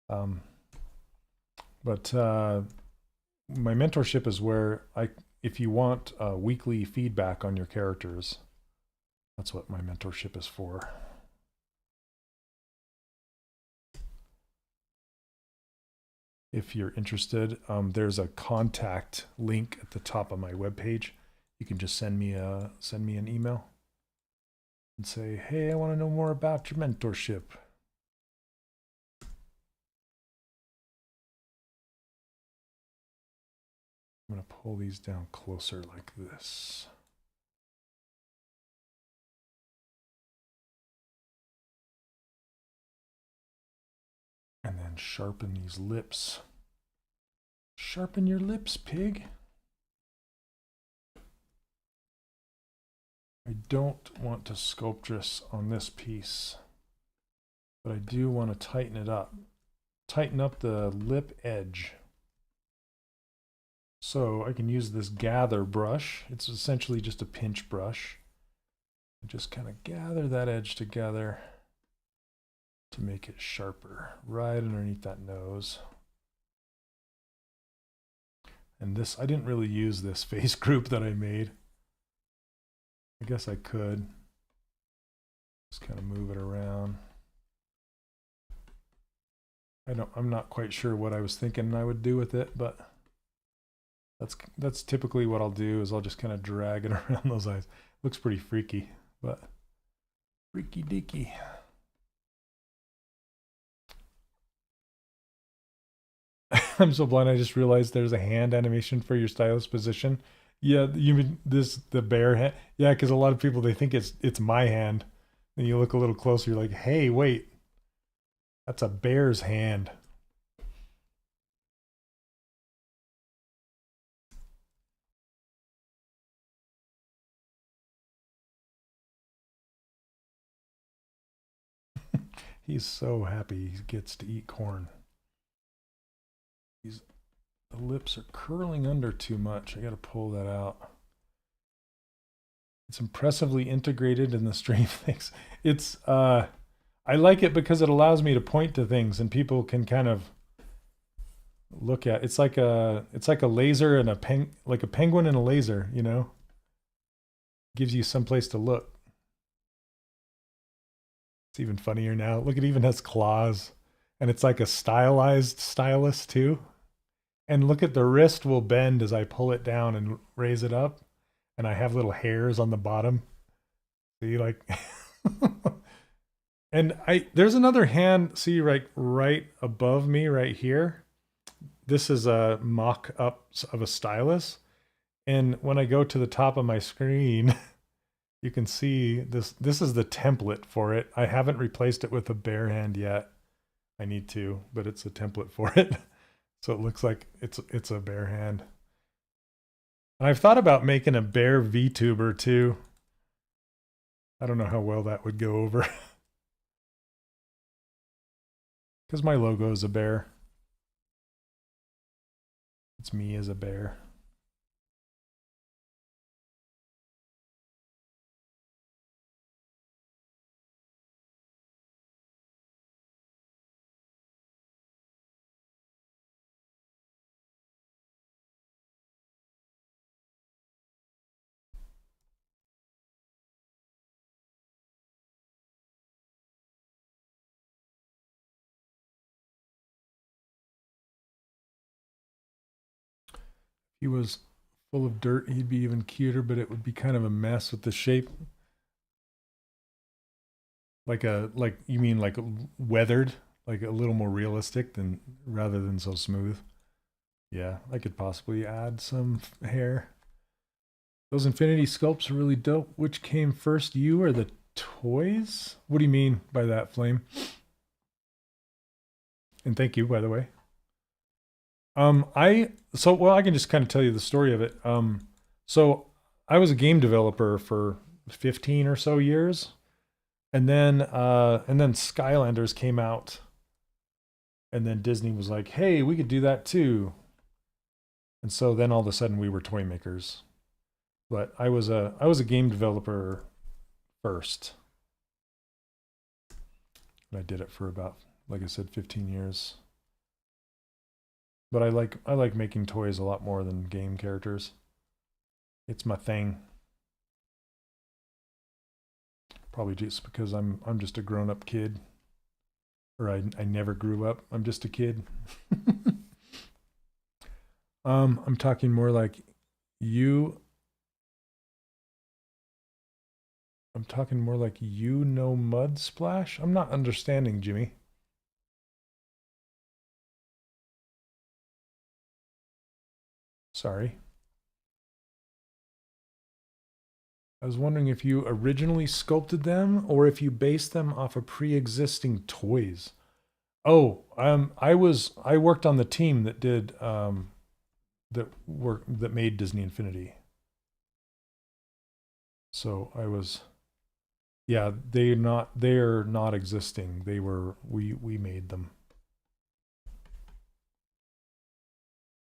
But my mentorship is where if you want weekly feedback on your characters, that's what my mentorship is for. If you're interested, there's a contact link at the top of my webpage. You can just send me an email and say, hey, I want to know more about your mentorship. I'm going to pull these down closer like this. And then sharpen these lips. Sharpen your lips, pig. I don't want to Sculptress on this piece, but I do want to tighten it up. Tighten up the lip edge. So I can use this gather brush. It's essentially just a pinch brush. And just kind of gather that edge together to make it sharper, right underneath that nose. And this, I didn't really use this face group that I made. I guess I could. Just kind of move it around. I'm not quite sure what I was thinking I would do with it, but that's typically what I'll do is I'll just kind of drag it around those eyes. Looks pretty freaky, but freaky deaky. I'm so blind, I just realized there's a hand animation for your stylus position. Yeah, you mean the bear hand? Yeah, because a lot of people, they think it's my hand. And you look a little closer, you're like, hey, wait. That's a bear's hand. He's so happy he gets to eat corn. The lips are curling under too much. I got to pull that out. It's impressively integrated in the stream things. It's I like it because it allows me to point to things and people can kind of look at. It's like a laser and a penguin and a laser, you know? Gives you some place to look. It's even funnier now. Look, it even has claws. And it's like a stylized stylus too. And look at the wrist will bend as I pull it down and raise it up. And I have little hairs on the bottom. See, like... And there's another hand, see, right above me right here. This is a mock-up of a stylus. And when I go to the top of my screen, you can see this is the template for it. I haven't replaced it with a bear hand yet. I need to, but it's a template for it. So it looks like it's a bear hand. And I've thought about making a bear VTuber too. I don't know how well that would go over. Because my logo is a bear. It's me as a bear. he was full of dirt, he'd be even cuter, but it would be kind of a mess with the shape. Like you mean like weathered, like a little more realistic than rather than so smooth. Yeah, I could possibly add some hair. Those infinity sculpts are really dope. Which came first, you or the toys? What do you mean by that, Flame? And thank you, by the way. I can just kind of tell you the story of it. So I was a game developer for 15 or so years, and then Skylanders came out, and then Disney was like, "Hey, we could do that too." And so then all of a sudden we were toy makers. But I was a game developer first. And I did it for about, like I said, 15 years. But I like making toys a lot more than game characters. It's my thing. Probably just because I'm just a grown-up kid. Or I never grew up. I'm just a kid. I'm talking more like you. I'm talking more like you know Mud Splash. I'm not understanding, Jimmy. Sorry. I was wondering if you originally sculpted them or if you based them off of pre-existing toys. Oh, I worked on the team that did that made Disney Infinity. So I was, yeah, they're not existing. We made them.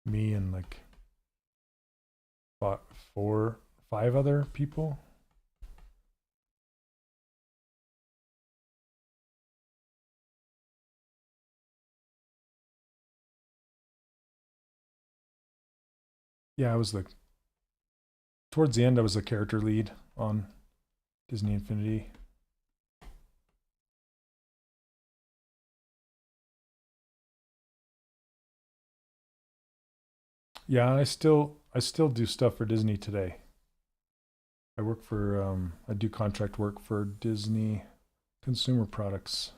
Me and like 5 other people. Yeah, I was towards the end I was the character lead on Disney Infinity. Yeah, I still do stuff for Disney today. I work for I do contract work for Disney consumer products.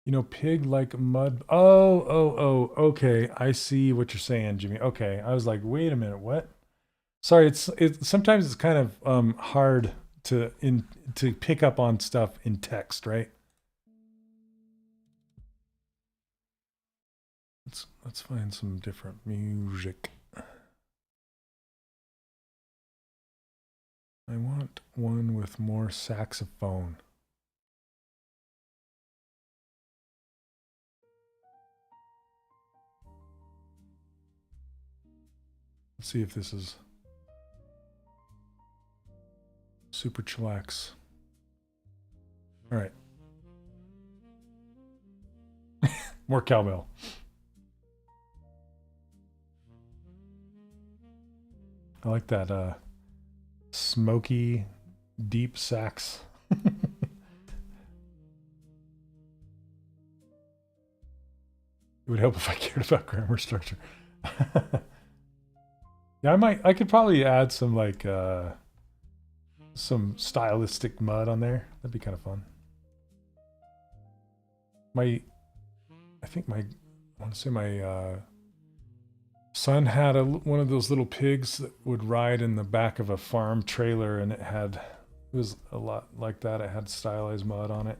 You know, pig like mud. Oh, okay. I see what you're saying, Jimmy. Okay. I was like, wait a minute, what? Sorry, it's sometimes it's kind of hard to pick up on stuff in text, right? Let's find some different music. I want one with more saxophone. Let's see if this is super chillax. All right. More cowbell. I like that smoky, deep sax. It would help if I cared about grammar structure. Yeah, I could probably add some like some stylistic mud on there. That'd be kind of fun. I want to say my son had one of those little pigs that would ride in the back of a farm trailer, and it was a lot like that. It had stylized mud on it.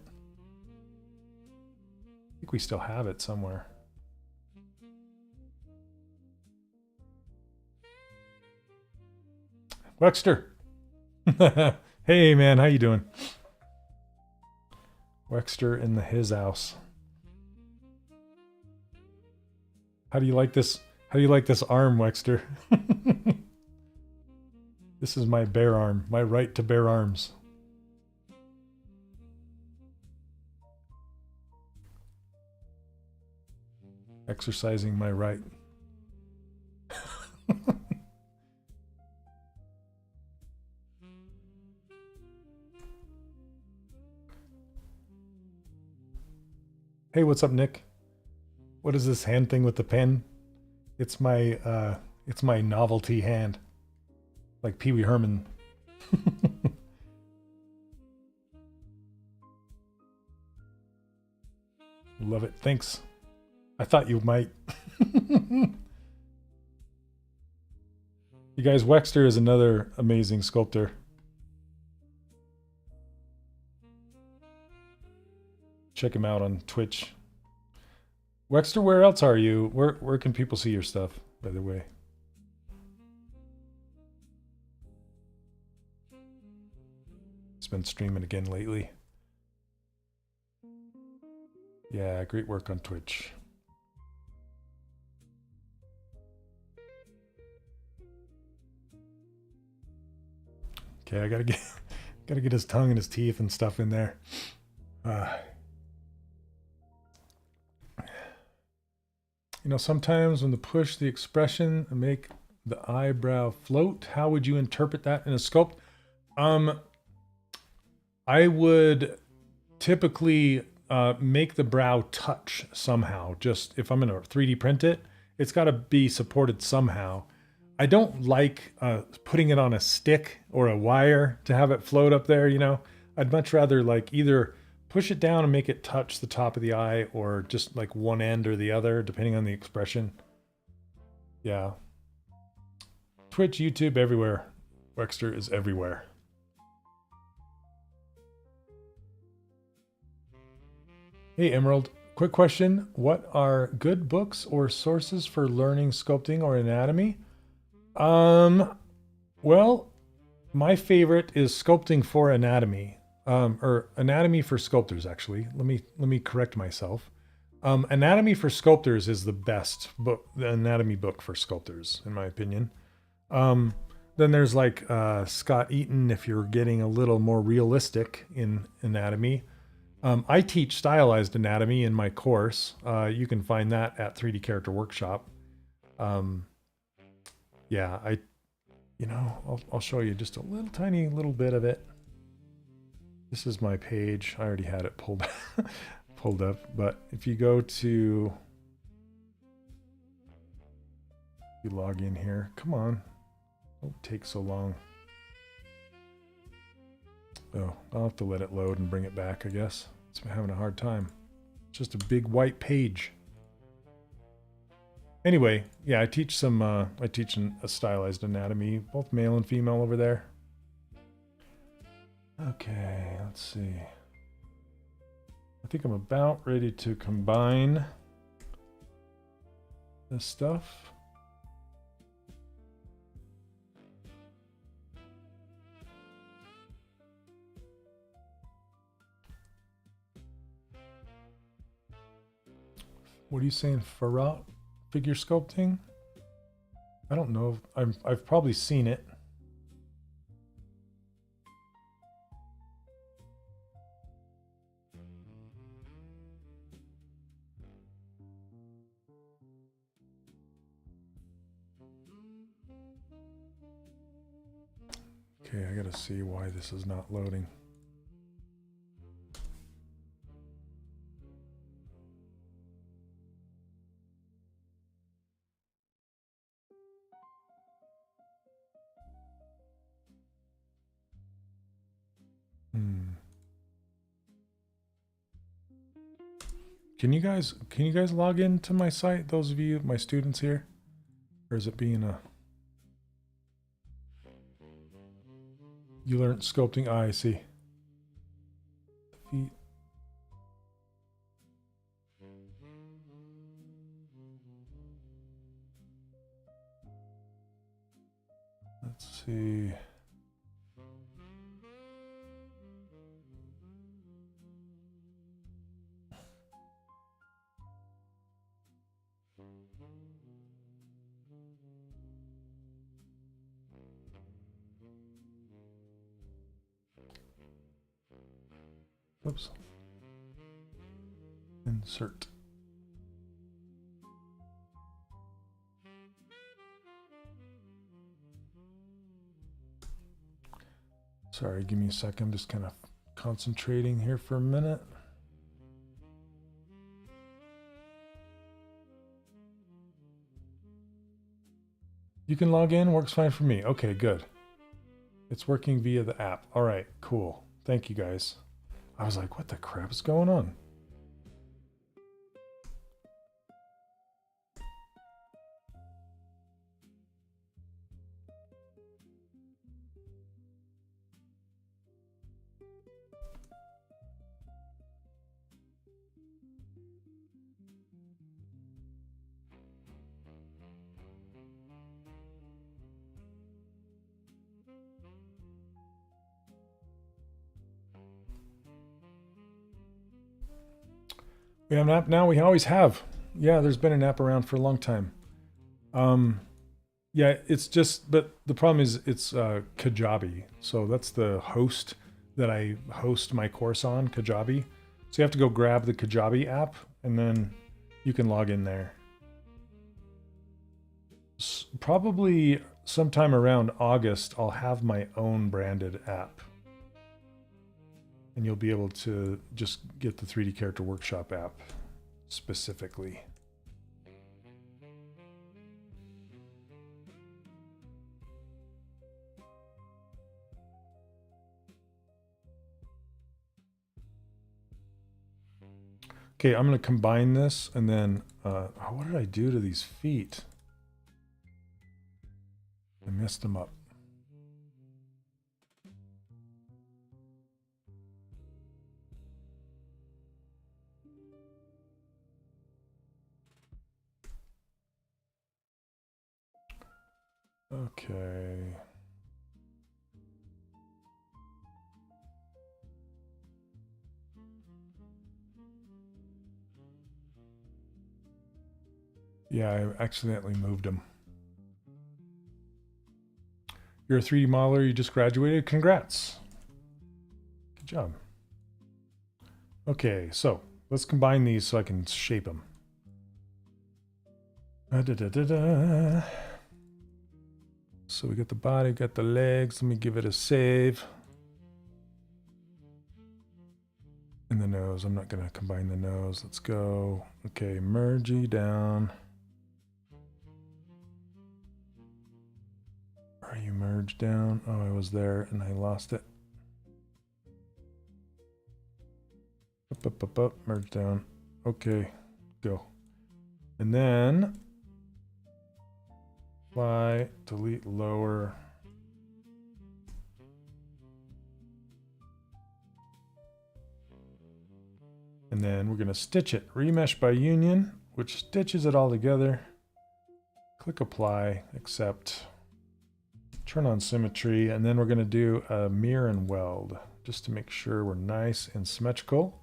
I think we still have it somewhere. Wexter. Hey man, how you doing? Wexter in his house. How do you like this? How do you like this arm, Wexter? This is my bare arm, my right to bear arms. Exercising my right. Hey, what's up, Nick? What is this hand thing with the pen? It's my novelty hand. Like Pee Wee Herman. Love it. Thanks. I thought you might. You guys, Wexter is another amazing sculptor. Check him out on Twitch. Wexter, where else are you? Where can people see your stuff, by the way? He's been streaming again lately. Yeah, great work on Twitch. Okay, I gotta get his tongue and his teeth and stuff in there. You know, sometimes when the push the expression and make the eyebrow float, how would you interpret that in a sculpt? I would typically make the brow touch somehow. Just if I'm going to 3D print it, it's got to be supported somehow. I don't like putting it on a stick or a wire to have it float up there, you know. I'd much rather like either push it down and make it touch the top of the eye or just like one end or the other, depending on the expression. Yeah. Twitch, YouTube, everywhere. Wexter is everywhere. Hey, Emerald. Quick question. What are good books or sources for learning sculpting or anatomy? Well, my favorite is Sculpting for Anatomy. Or Anatomy for Sculptors, actually. Let me correct myself. Anatomy for Sculptors is the best book, the anatomy book for sculptors, in my opinion. Then there's like Scott Eaton if you're getting a little more realistic in anatomy. I teach Stylized Anatomy in my course. You can find that at 3D Character Workshop. Yeah, I'll show you just a little tiny little bit of it. This is my page. I already had it pulled up, but if you go to, you log in here. Come on. Don't take so long. Oh, I'll have to let it load and bring it back, I guess. It's been having a hard time. It's just a big white page. Anyway, yeah, I teach a Stylized Anatomy, both male and female over there. Okay, let's see. I think I'm about ready to combine this stuff. What are you saying, Farah? Figure sculpting? I don't know. I've probably seen it. Okay, I gotta see why this is not loading. Can you guys log into my site, those of you, my students here? Or is it being a... You learned sculpting? I see. Feet. Let's see. Oops. Insert. Sorry, give me a second. I'm just kind of concentrating here for a minute. You can log in, works fine for me. Okay, good. It's working via the app. All right, cool. Thank you guys. I was like, what the crap is going on? We have an app now? We always have. Yeah, there's been an app around for a long time. Yeah, it's just, but the problem is it's Kajabi. So that's the host that I host my course on, Kajabi. So you have to go grab the Kajabi app and then you can log in there. Probably sometime around August, I'll have my own branded app. And you'll be able to just get the 3D Character Workshop app specifically. Okay, I'm going to combine this and then, what did I do to these feet? I messed them up. Okay. Yeah, I accidentally moved them. You're a 3D modeler, you just graduated. Congrats. Good job. Okay, so let's combine these so I can shape them. So we got the body, got the legs. Let me give it a save. And the nose. I'm not going to combine the nose. Let's go. Okay, mergey down. Are you merged down? Oh, I was there and I lost it. Up, merge down. Okay, go. And then apply, delete, lower. And then we're going to stitch it. Remesh by union, which stitches it all together. Click apply, accept. Turn on symmetry, and then we're going to do a mirror and weld just to make sure we're nice and symmetrical.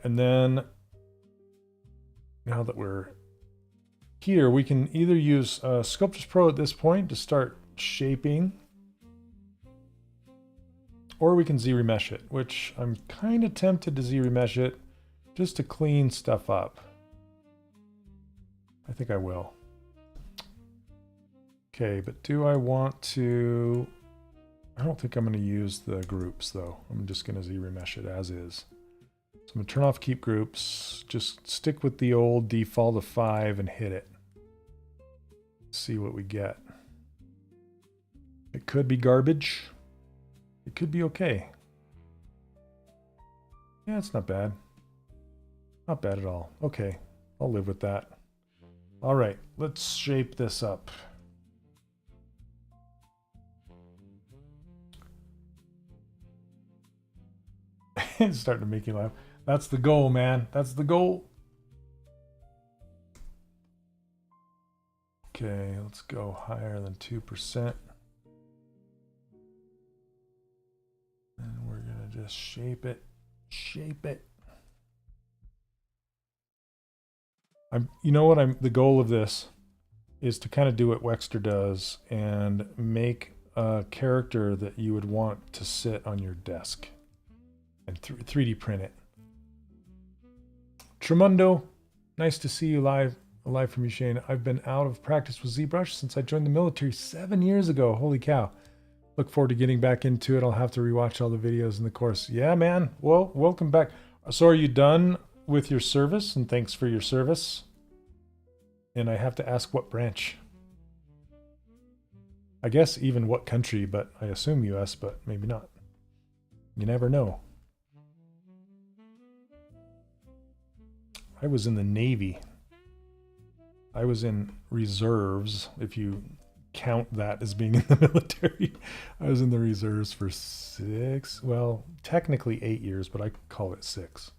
And then now that we're here, we can either use Sculptors Pro at this point to start shaping, or we can Z-remesh it, which I'm kind of tempted to Z-remesh it just to clean stuff up. I think I will. Okay, but do I want to... I don't think I'm going to use the groups, though. I'm just going to Z-remesh it as is. So I'm going to turn off keep groups. Just stick with the old default of 5 and hit it. See what we get. It could be garbage. It could be okay. Yeah, it's not bad. Not bad at all. Okay, I'll live with that. All right, let's shape this up. It's starting to make you laugh. That's the goal, man. That's the goal. Okay, let's go higher than 2%. And we're going to just shape it. Shape it. You know what the goal of this is to kind of do what Wexter does and make a character that you would want to sit on your desk and 3D print it. Tremundo, nice to see you live from you, Shane. I've been out of practice with ZBrush since I joined the military 7 years ago. Holy cow. Look forward to getting back into it. I'll have to rewatch all the videos in the course. Yeah, man. Well, welcome back. So are you done with your service? And thanks for your service. And I have to ask what branch. I guess even what country, but I assume US, but maybe not. You never know. I was in the Navy. I was in reserves, if you count that as being in the military. I was in the reserves for 6, well, technically 8 years, but I call it 6.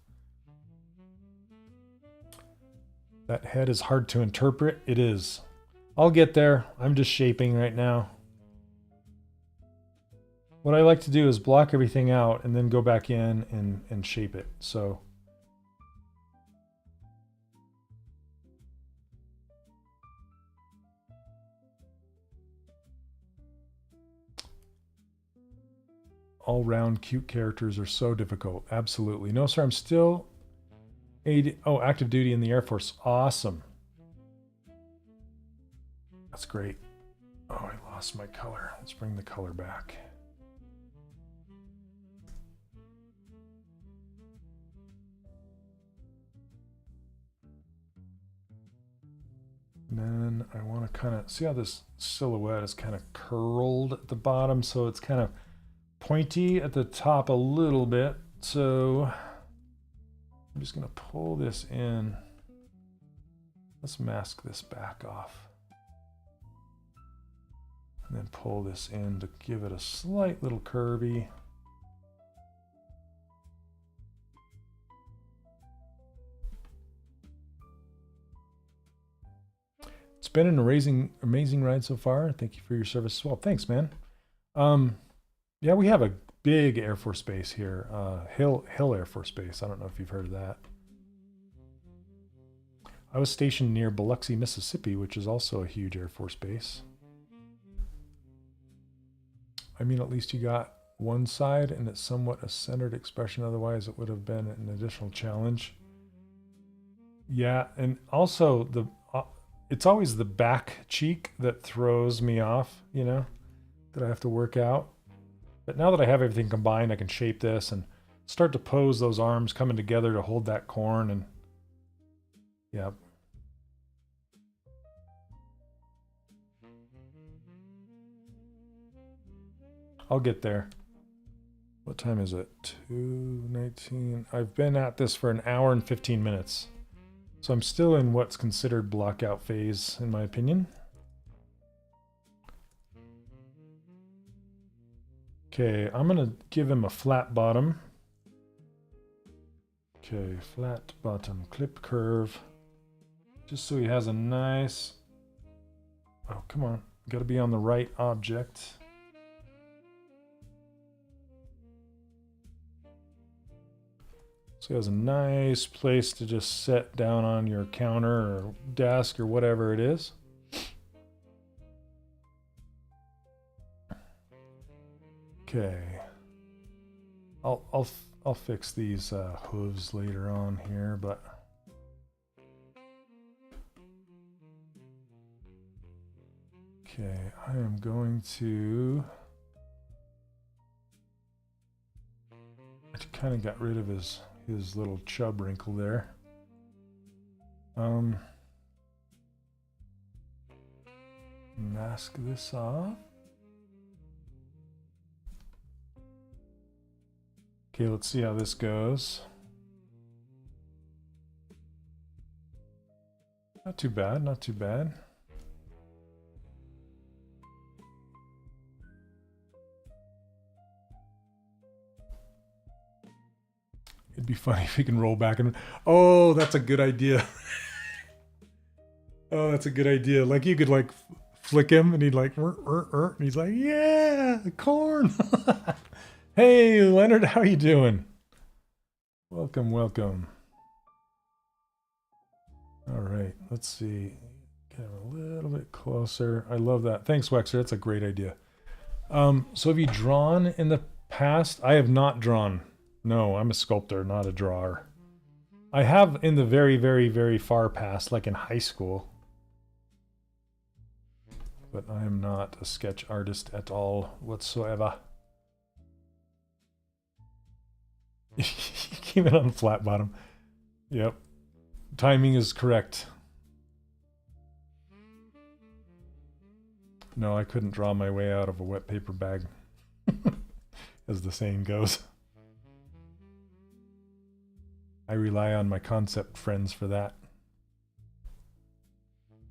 That head is hard to interpret. It is. I'll get there. I'm just shaping right now. What I like to do is block everything out and then go back in and shape it. So all-round cute characters are so difficult. Absolutely. No, sir, I'm still active duty in the Air Force. Awesome. That's great. Oh, I lost my color. Let's bring the color back. And then I want to kind of see how this silhouette is kind of curled at the bottom, so it's kind of pointy at the top a little bit. So I'm just going to pull this in. Let's mask this back off. And then pull this in to give it a slight little curvy. It's been an amazing ride so far. Thank you for your service as well. Thanks, man. Yeah, we have a big Air Force Base here, Hill Air Force Base. I don't know if you've heard of that. I was stationed near Biloxi, Mississippi, which is also a huge Air Force Base. I mean, at least you got one side and it's somewhat a centered expression. Otherwise, it would have been an additional challenge. Yeah, and also it's always the back cheek that throws me off, you know, that I have to work out. But now that I have everything combined, I can shape this and start to pose those arms coming together to hold that corn. And yeah. I'll get there. What time is it? 2:19. I've been at this for an hour and 15 minutes. So I'm still in what's considered blockout phase, in my opinion. Okay, I'm gonna give him a flat bottom. Okay, flat bottom, clip curve. Just so he has a nice... Oh, come on. Gotta be on the right object. So he has a nice place to just set down on your counter or desk or whatever it is. Okay. I'll fix these hooves later on here, but okay, I am going to kind of got rid of his little chub wrinkle there. Mask this off. Okay, let's see how this goes. Not too bad, not too bad. It'd be funny if we can roll back and... Oh, that's a good idea. Oh, that's a good idea. Like you could like flick him and he'd like... And he's like, yeah, corn. Hey, Leonard, how you doing? Welcome, welcome. All right, let's see. Get him a little bit closer. I love that. Thanks, Wexer. That's a great idea. So have you drawn in the past? I have not drawn. No, I'm a sculptor, not a drawer. I have in the very, very, very far past, like in high school. But I am not a sketch artist at all whatsoever. Keep it on flat bottom. Yep. Timing is correct. No, I couldn't draw my way out of a wet paper bag, as the saying goes. I rely on my concept friends for that.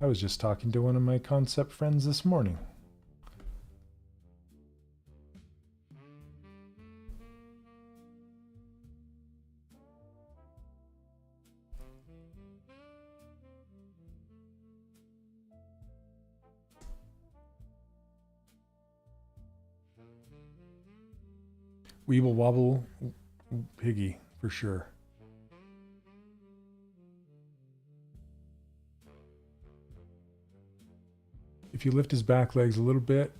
I was just talking to one of my concept friends this morning. Weeble wobble piggy, for sure. If you lift his back legs a little bit,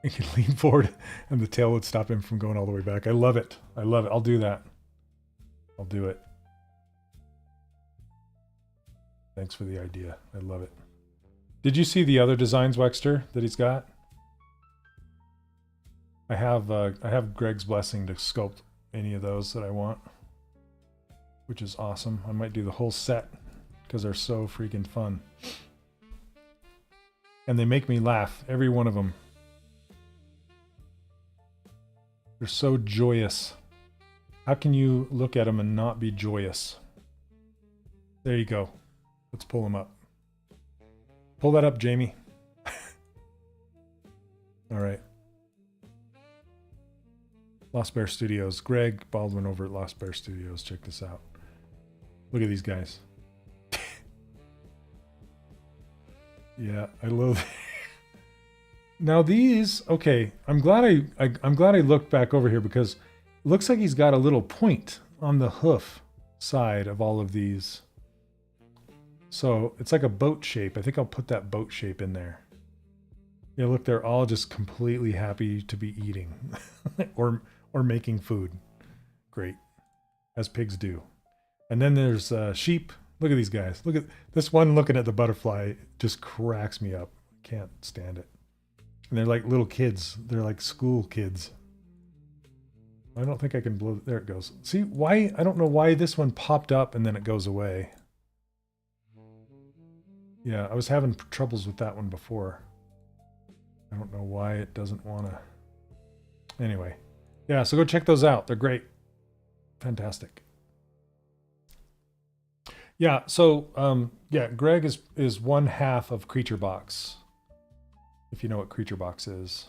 he can lean forward and the tail would stop him from going all the way back. I love it. I love it. I'll do that. I'll do it. Thanks for the idea. I love it. Did you see the other designs, Wexter, that he's got? I have Greg's blessing to sculpt any of those that I want, which is awesome. I might do the whole set because they're so freaking fun. And they make me laugh, every one of them. They're so joyous. How can you look at them and not be joyous? There you go. Let's pull them up. Pull that up, Jamie. All right. Lost Bear Studios. Greg Baldwin over at Lost Bear Studios. Check this out. Look at these guys. Yeah, I love. Now these, okay. I'm glad I looked back over here because it looks like he's got a little point on the hoof side of all of these. So it's like a boat shape. I think I'll put that boat shape in there. Yeah, look, they're all just completely happy to be eating or making food. Great, as pigs do. And then there's sheep. Look at these guys. Look at this one looking at the butterfly. Just cracks me up. Can't stand it. And they're like little kids. They're like school kids. I don't think I can blow. There it goes. See why? I don't know why this one popped up and then it goes away. Yeah, I was having troubles with that one before. I don't know why it doesn't want to. Anyway. Yeah, so go check those out. They're great. Fantastic. Yeah, so yeah, Greg is one half of Creature Box. If you know what Creature Box is.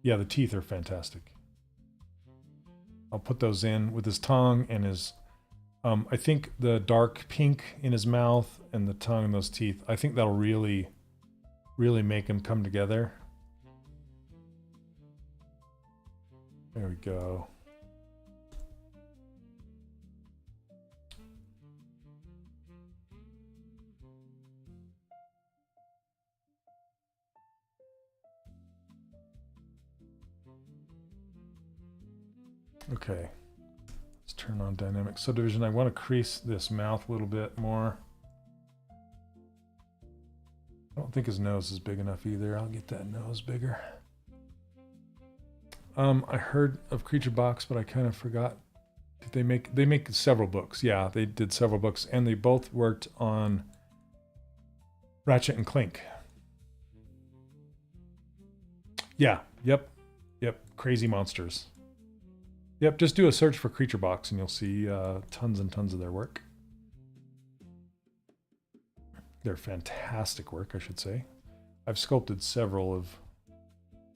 Yeah, the teeth are fantastic. I'll put those in with his tongue and his I think the dark pink in his mouth and the tongue and those teeth, I think that'll really make him come together. There we go. Okay. Let's turn on dynamic subdivision. I want to crease this mouth a little bit more. I don't think his nose is big enough either. I'll get that nose bigger. I heard of Creature Box, but I kind of forgot. Did they make several books? Yeah, they did several books, and they both worked on Ratchet and Clank. Yeah, yep, Crazy Monsters. Yep, just do a search for Creature Box, and you'll see tons and tons of their work. They're fantastic work, I should say. I've sculpted several of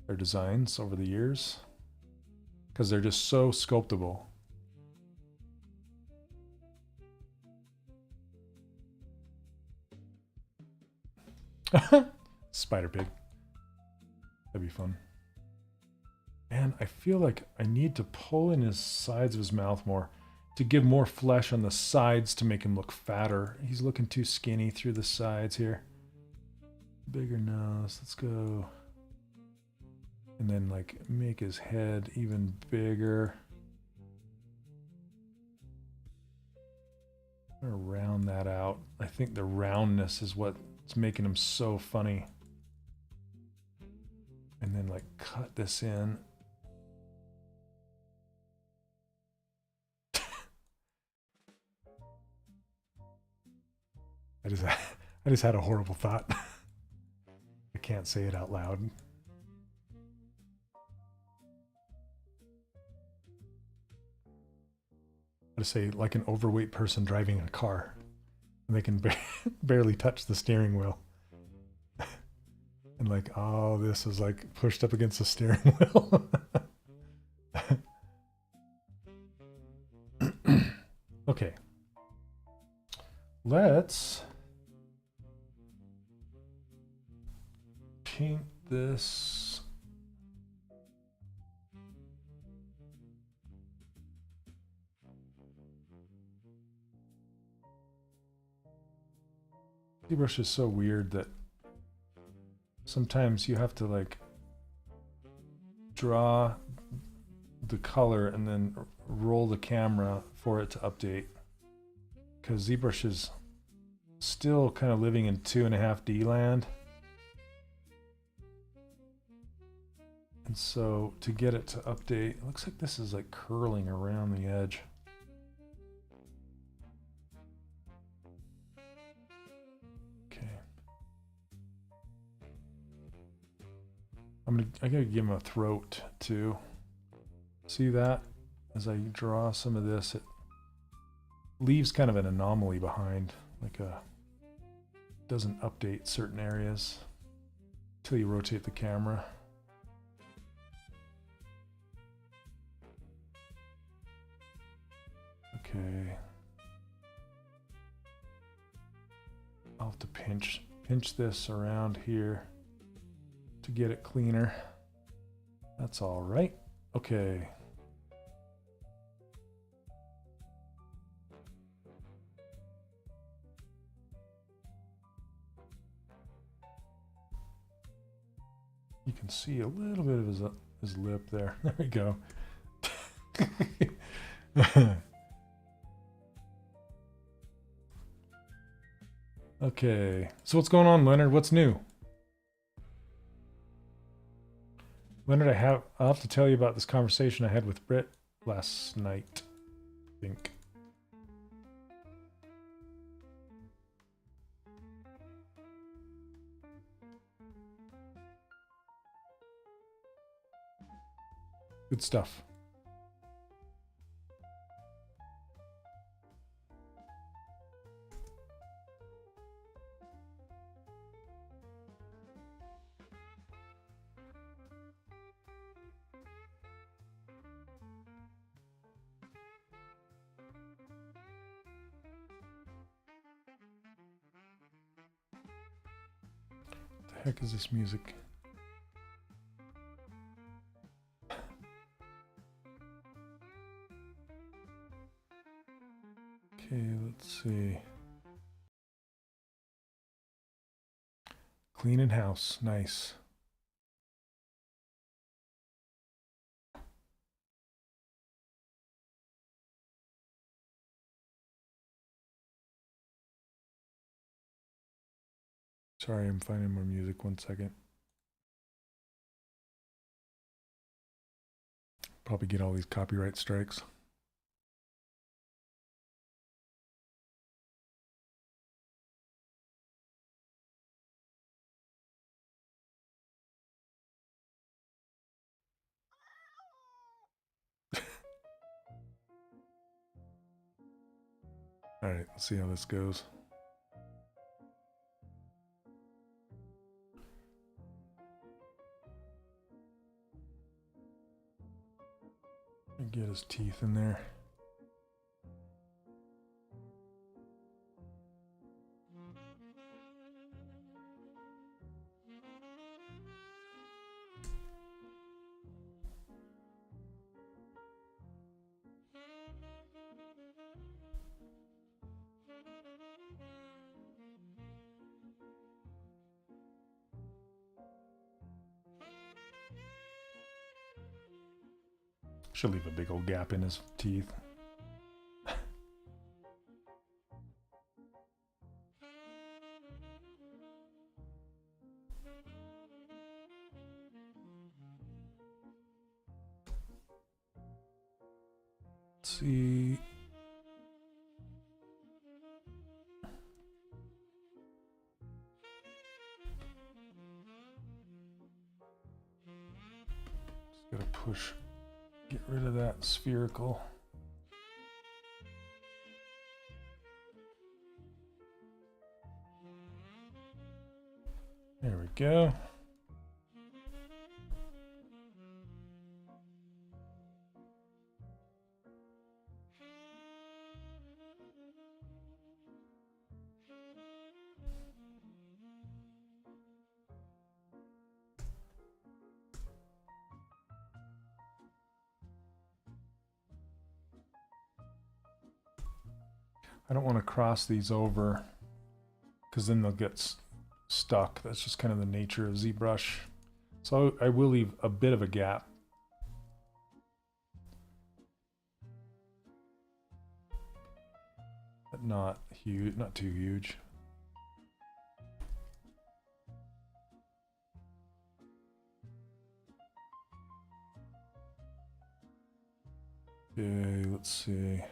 their designs over the years because they're just so sculptable. Spider pig. That'd be fun. And I feel like I need to pull in his sides of his mouth more to give more flesh on the sides to make him look fatter. He's looking too skinny through the sides here. Bigger nose. Let's go. And then like make his head even bigger. I'm gonna round that out. I think the roundness is what's making him so funny. And then like cut this in. I just had a horrible thought. I can't say it out loud. I just say like an overweight person driving a car, and they can barely touch the steering wheel. And like, oh, this is like pushed up against the steering wheel. Okay. Let's paint this. ZBrush is so weird that sometimes you have to like draw the color and then roll the camera for it to update, because ZBrush is still kind of living in 2.5D land. And so to get it to update, it looks like this is like curling around the edge. Okay. I gotta give him a throat too. See that? As I draw some of this, it leaves kind of an anomaly behind, like doesn't update certain areas until you rotate the camera. Okay. I'll have to pinch this around here to get it cleaner. That's all right. Okay. You can see a little bit of his lip there. There we go. Okay, so what's going on, Leonard? What's new? Leonard, I'll have to tell you about this conversation I had with Britt last night, I think. Good stuff. What the heck is this music? Okay, let's see. Cleaning house, nice. Sorry, I'm finding more music. 1 second. Probably get all these copyright strikes. All right, let's see how this goes. Get his teeth in there. Should leave a big old gap in his teeth. Let's see. Gotta push, get rid of that spherical. There we go. I don't want to cross these over because then they'll get stuck. That's just kind of the nature of ZBrush. So I will leave a bit of a gap. But not huge, not too huge. Okay, let's see.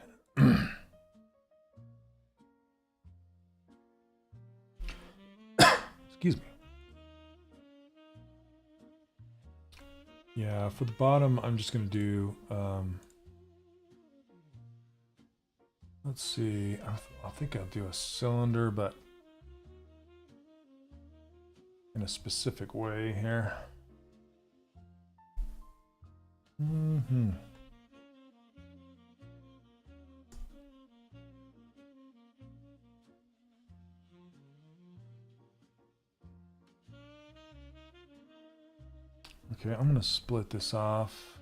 Excuse me. Yeah, for the bottom, I'm just going to do, let's see, I think I'll do a cylinder, but in a specific way here. Okay, I'm going to split this off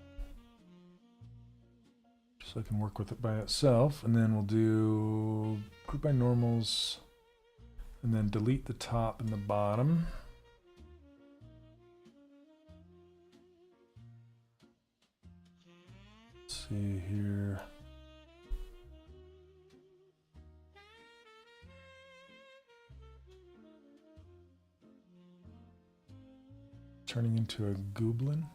so I can work with it by itself, and then we'll do group by normals and then delete the top and the bottom. Let's see here. Turning into a goblin.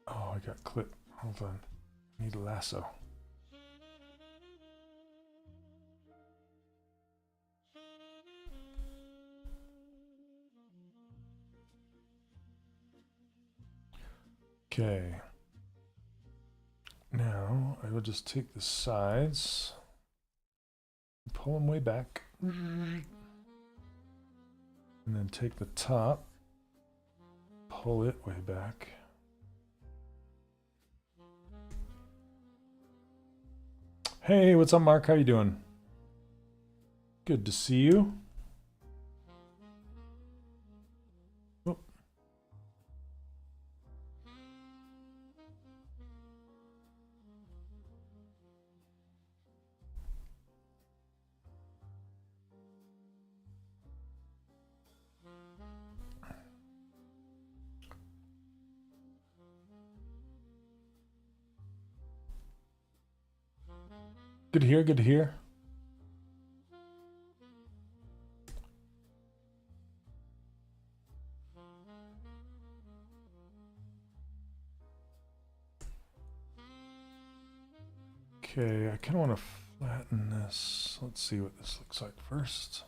Oh, I got clip. Hold on. I need a lasso. Okay, now I will just take the sides, pull them way back, and then take the top, pull it way back. Hey, what's up, Mark? How you doing? Good to see you. Good to hear, good to hear. Okay, I kind of want to flatten this. Let's see what this looks like first.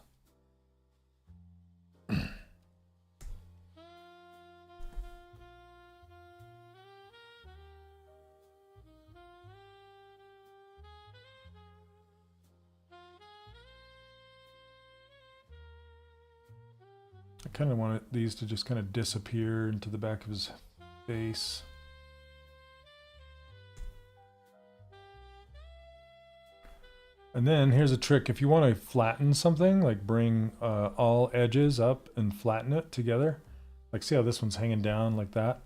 I kind of want these to just kind of disappear into the back of his face. And then here's a trick. If you want to flatten something, like bring all edges up and flatten it together, like see how this one's hanging down like that?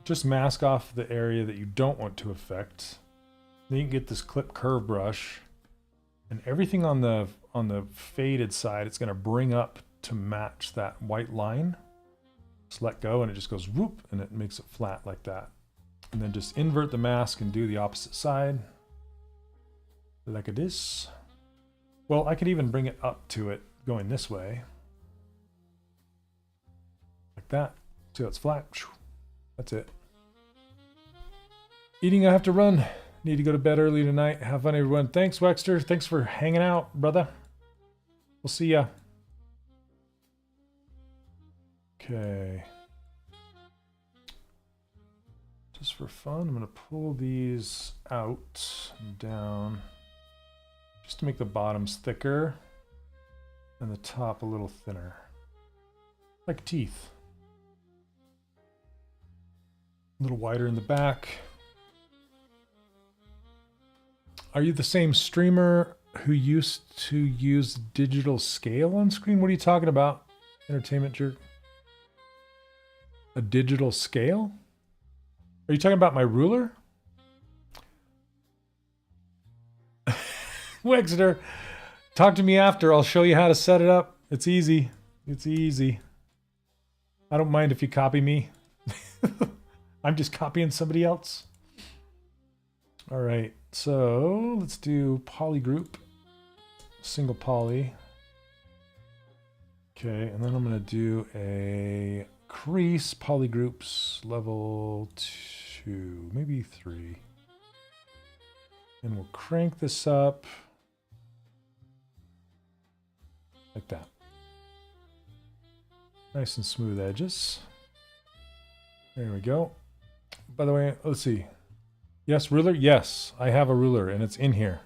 Just mask off the area that you don't want to affect. Then you can get this clip curve brush, and everything on the faded side, it's going to bring up to match that white line. Just let go and it just goes whoop, and it makes it flat like that. And then just invert the mask and do the opposite side like this. Well, I could even bring it up to it going this way like that. See how it's flat? That's it. Eating, I have to run. Need to go to bed early tonight. Have fun, everyone. Thanks, Wexter. Thanks for hanging out, brother. We'll see ya. Okay. Just for fun, I'm going to pull these out and down just to make the bottoms thicker and the top a little thinner. Like teeth. A little wider in the back. Are you the same streamer who used to use digital scale on screen? What are you talking about, Entertainment Jerk? A digital scale? Are you talking about my ruler? Wexter, talk to me after. I'll show you how to set it up. It's easy. It's easy. I don't mind if you copy me. I'm just copying somebody else. All right, so let's do poly group, single poly. Okay, and then I'm going to do a crease poly groups level 2, maybe 3. And we'll crank this up like that. Nice and smooth edges. There we go. By the way, let's see. Yes, ruler? Yes, I have a ruler and it's in here.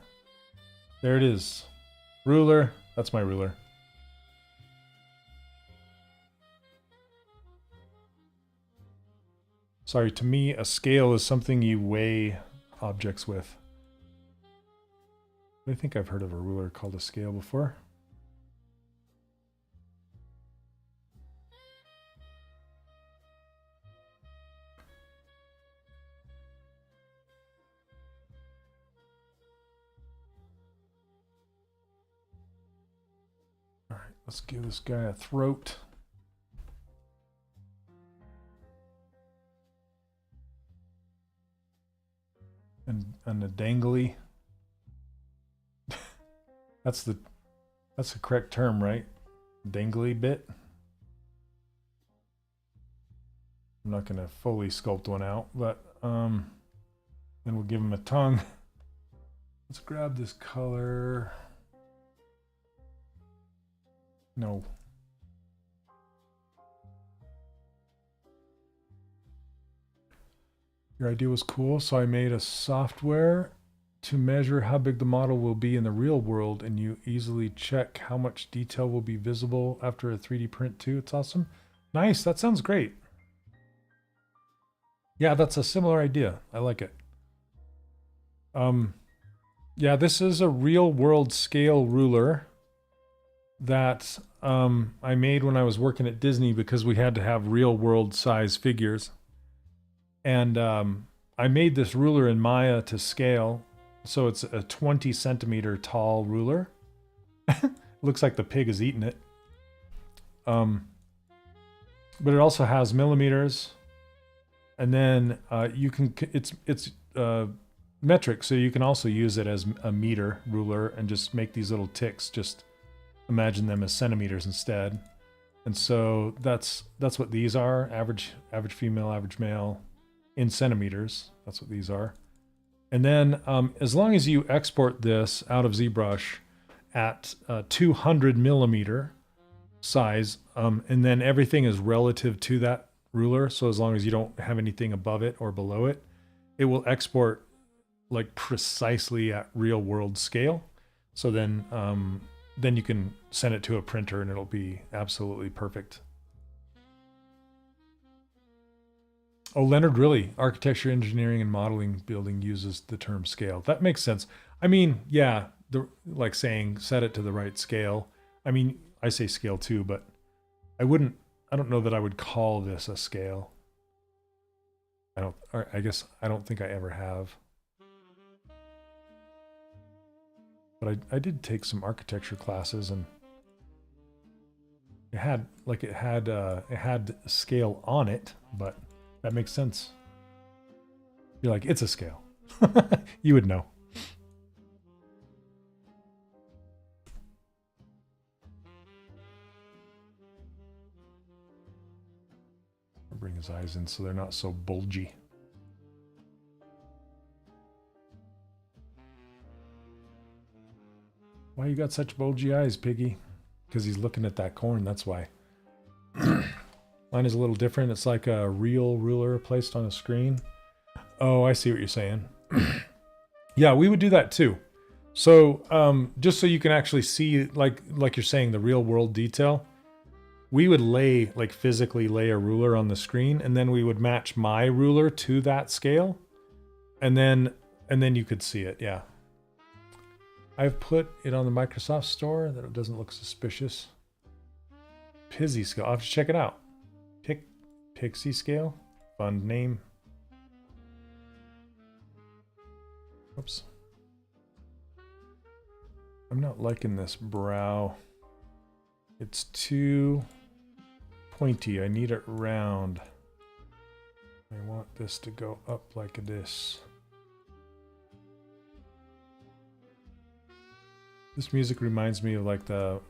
There it is. Ruler. That's my ruler. Sorry, to me, a scale is something you weigh objects with. I think I've heard of a ruler called a scale before. All right, let's give this guy a throat. And a dangly. That's the correct term, right? Dangly bit. I'm not gonna fully sculpt one out, but then we'll give him a tongue. Let's grab this color. No. Your idea was cool, so I made a software to measure how big the model will be in the real world, and you easily check how much detail will be visible after a 3D print too. It's awesome. Nice, that sounds great. Yeah, that's a similar idea. I like it. Yeah, this is a real world scale ruler that I made when I was working at Disney because we had to have real world size figures. And I made this ruler in Maya to scale. So it's a 20 centimeter tall ruler. Looks like the pig is eating it. But it also has millimeters. And then you can, it's metric, so you can also use it as a meter ruler and just make these little ticks. Just imagine them as centimeters instead. And so that's what these are. Average female, average male. In centimeters, that's what these are. And then as long as you export this out of ZBrush at 200 millimeter size, and then everything is relative to that ruler, so as long as you don't have anything above it or below it, it will export like precisely at real world scale. So then you can send it to a printer and it'll be absolutely perfect. Oh, Leonard, really? Architecture, engineering, and modeling building uses the term scale. That makes sense. I mean, yeah, like saying set it to the right scale. I mean, I say scale too, but I don't know that I would call this a scale. I guess I don't think I ever have. But I did take some architecture classes and it had scale on it, but that makes sense. You're like, it's a scale. You would know. I'll bring his eyes in so they're not so bulgy. Why you got such bulgy eyes, Piggy? Because he's looking at that corn, that's why. Mine is a little different. It's like a real ruler placed on a screen. Oh, I see what you're saying. Yeah, we would do that too. So just so you can actually see, like you're saying, the real world detail, we would physically lay a ruler on the screen, and then we would match my ruler to that scale, and then you could see it. Yeah. I've put it on the Microsoft Store that it doesn't look suspicious. Pizzy scale. I'll have to check it out. Pixie scale. Fun name. Oops. I'm not liking this brow. It's too pointy. I need it round. I want this to go up like this. This music reminds me of like the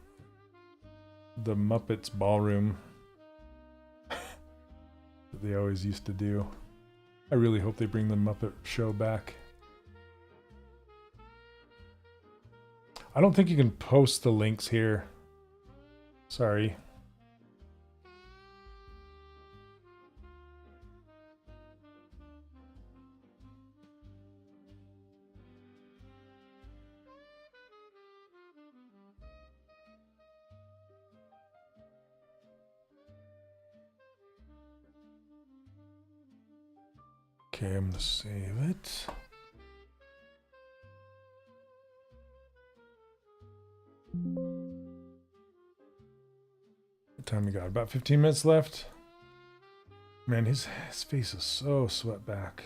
Muppets ballroom that they always used to do. I really hope they bring the Muppet show back. I don't think you can post the links here. Sorry. Okay, I'm gonna save it. What time we got? About 15 minutes left. Man, his face is so swept back.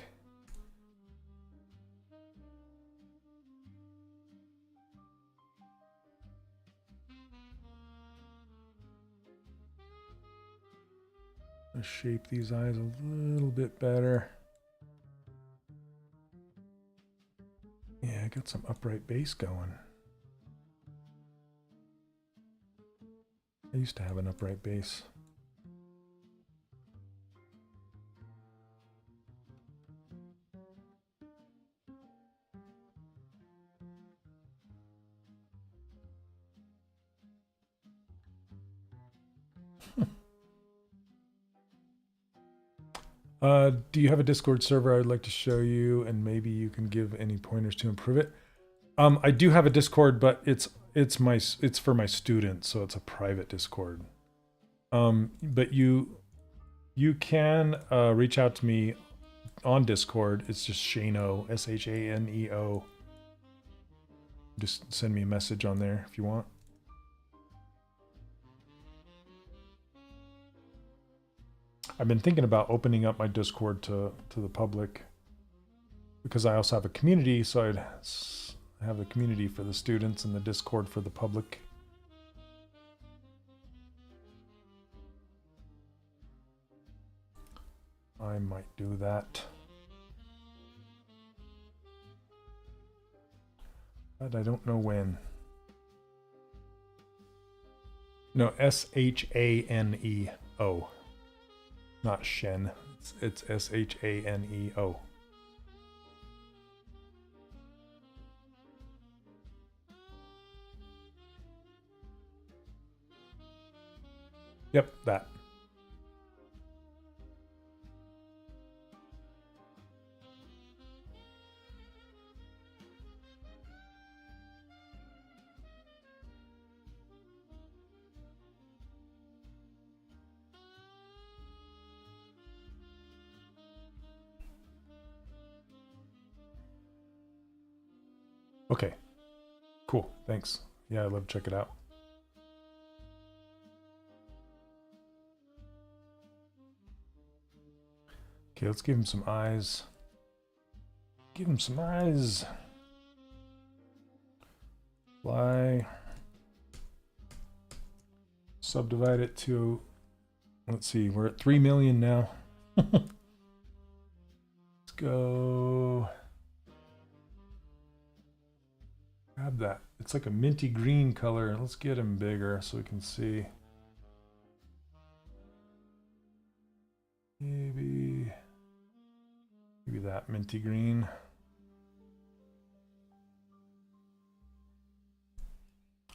Let's shape these eyes a little bit better. Yeah, I got some upright base going. I used to have an upright base. Do you have a Discord server I'd like to show you, and maybe you can give any pointers to improve it? I do have a Discord, but it's for my students, so it's a private Discord. But you can reach out to me on Discord. It's just Shaneo, Shaneo. Just send me a message on there if you want. I've been thinking about opening up my Discord to the public, because I also have a community, so I'd have the community for the students and the Discord for the public. I might do that. But I don't know when. No, Shaneo. Not Shen. It's Shaneo. Yep, that. Okay, cool, thanks. Yeah, I'd love to check it out. Okay, let's give him some eyes. Give him some eyes. Fly. Subdivide it to, let's see, we're at 3 million now. Let's go. Grab that. It's like a minty green color. Let's get him bigger so we can see. Maybe that minty green.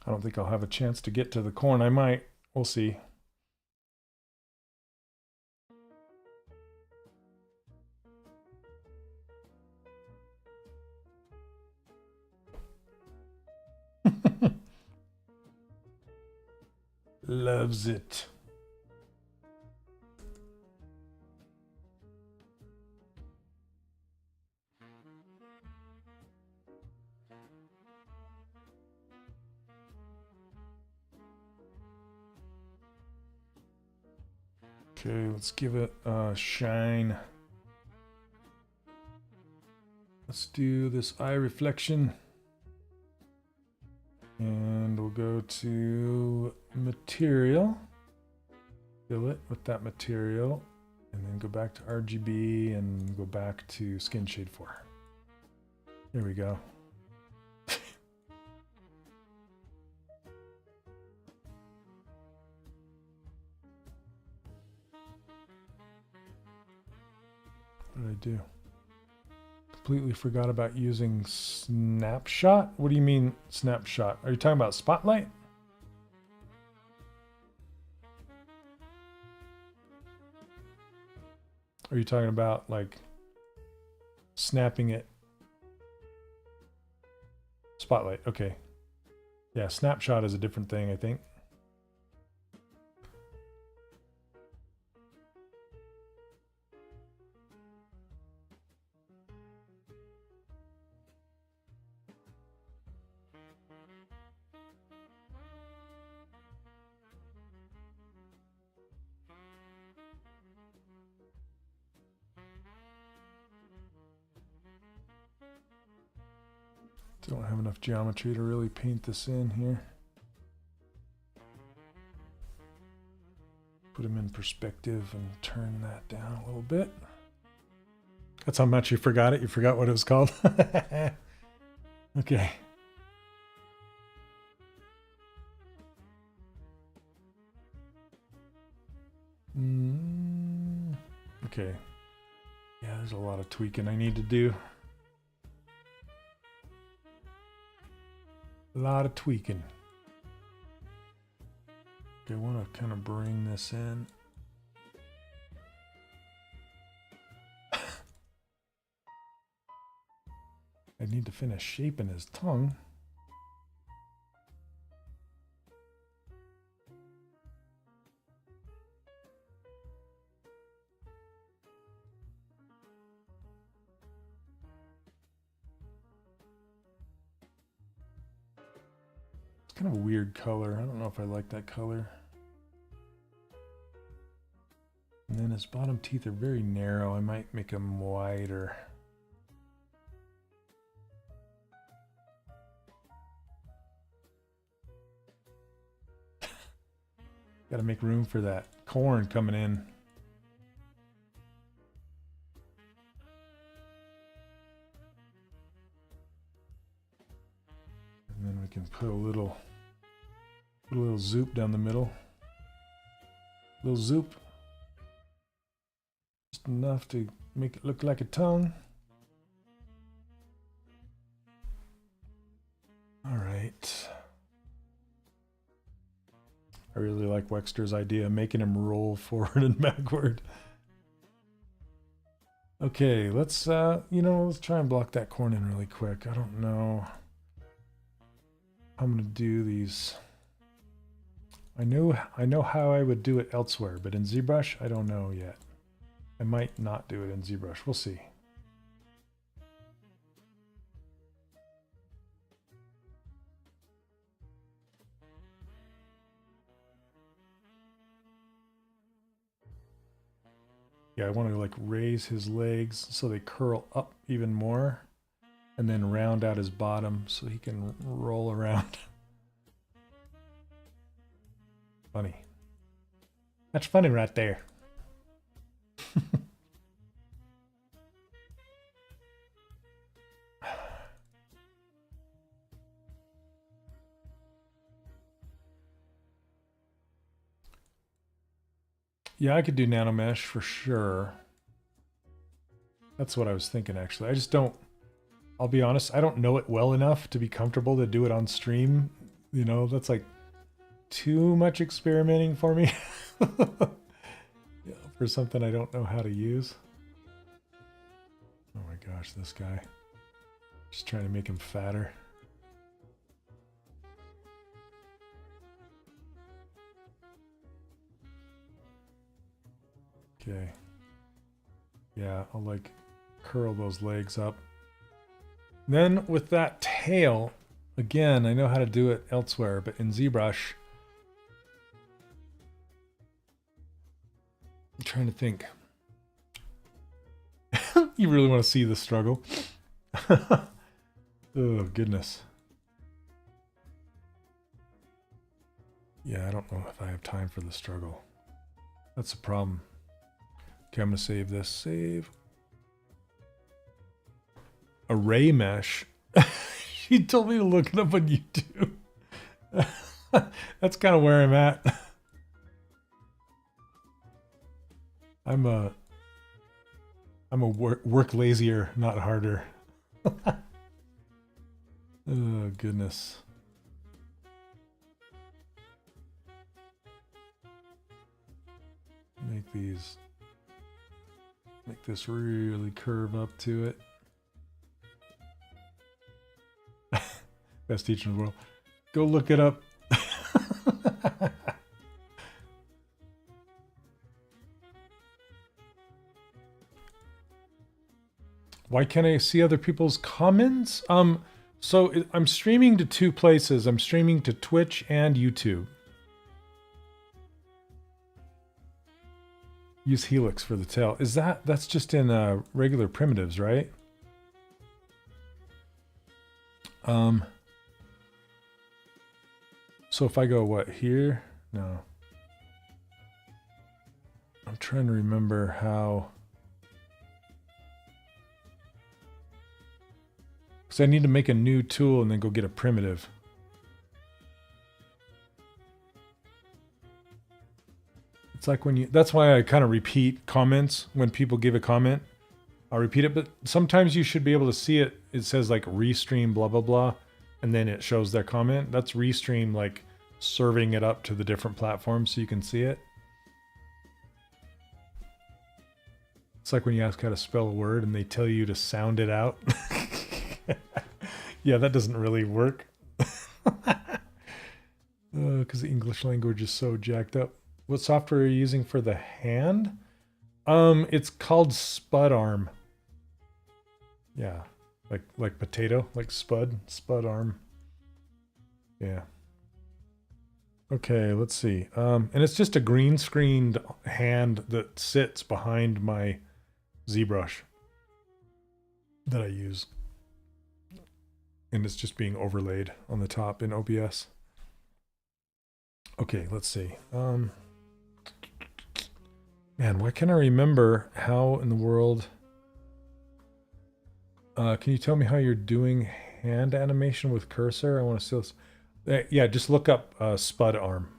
I don't think I'll have a chance to get to the corn. I might. We'll see. Loves it. Okay, let's give it a shine. Let's do this eye reflection. And we'll go to material. Fill it with that material. And then go back to RGB and go back to skin shade 4. There we go. What did I do? Completely forgot about using snapshot. What do you mean snapshot? Are you talking about spotlight? Are you talking about like snapping it? Spotlight, okay. Yeah, snapshot is a different thing, I think. Don't have enough geometry to really paint this in here. Put them in perspective and turn that down a little bit. That's how much you forgot it. You forgot what it was called. Okay. Okay. Yeah, there's a lot of tweaking I need to do. A lot of tweaking. Okay, I want to kind of bring this in. I need to finish shaping his tongue. Kind of a weird color. I don't know if I like that color. And then his bottom teeth are very narrow. I might make them wider. Got to make room for that corn coming in. And then we can put a little zoop down the middle. Little zoop. Just enough to make it look like a tongue. All right. I really like Wexter's idea of making him roll forward and backward. Okay, let's let's try and block that corn in really quick. I don't know. I'm gonna do these. I know how I would do it elsewhere, but in ZBrush, I don't know yet. I might not do it in ZBrush. We'll see. Yeah, I want to like raise his legs so they curl up even more, and then round out his bottom so he can roll around. Funny. That's funny right there. Yeah, I could do nanomesh for sure. That's what I was thinking, actually. I just don't, I'll be honest, I don't know it well enough to be comfortable to do it on stream You know, that's like too much experimenting for me. Yeah, for something I don't know how to use. Oh my gosh, this guy. Just trying to make him fatter. Okay. Yeah, I'll like curl those legs up. Then with that tail, again, I know how to do it elsewhere, but in ZBrush, I'm trying to think. You really want to see the struggle? Oh, goodness. Yeah, I don't know if I have time for the struggle. That's the problem. Okay, I'm going to save this. Save. Array mesh. She told me to look it up on YouTube. That's kind of where I'm at. I'm a work lazier, not harder. Oh, goodness. Make this really curve up to it. Best teacher in the world. Go look it up. Why can't I see other people's comments? So I'm streaming to 2 places. I'm streaming to Twitch and YouTube. Use Helix for the tail. Is that's just in regular primitives, right? So if I go what here? No. I'm trying to remember how. Because I need to make a new tool and then go get a primitive. It's like when you, that's why I kind of repeat comments when people give a comment. I'll repeat it, but sometimes you should be able to see it. It says like restream blah, blah, blah. And then it shows their comment. That's restream, like serving it up to the different platforms so you can see it. It's like when you ask how to spell a word and they tell you to sound it out. Yeah, that doesn't really work. Because the English language is so jacked up. What software are you using for the hand? It's called Spud Arm. Yeah, like potato, like spud arm. Yeah. Okay, let's see. And it's just a green screened hand that sits behind my ZBrush that I use. And it's just being overlaid on the top in OBS. Okay, let's see. Man, why can't I remember how in the world... can you tell me how you're doing hand animation with cursor? I want to see this. Yeah, just look up Spud Arm.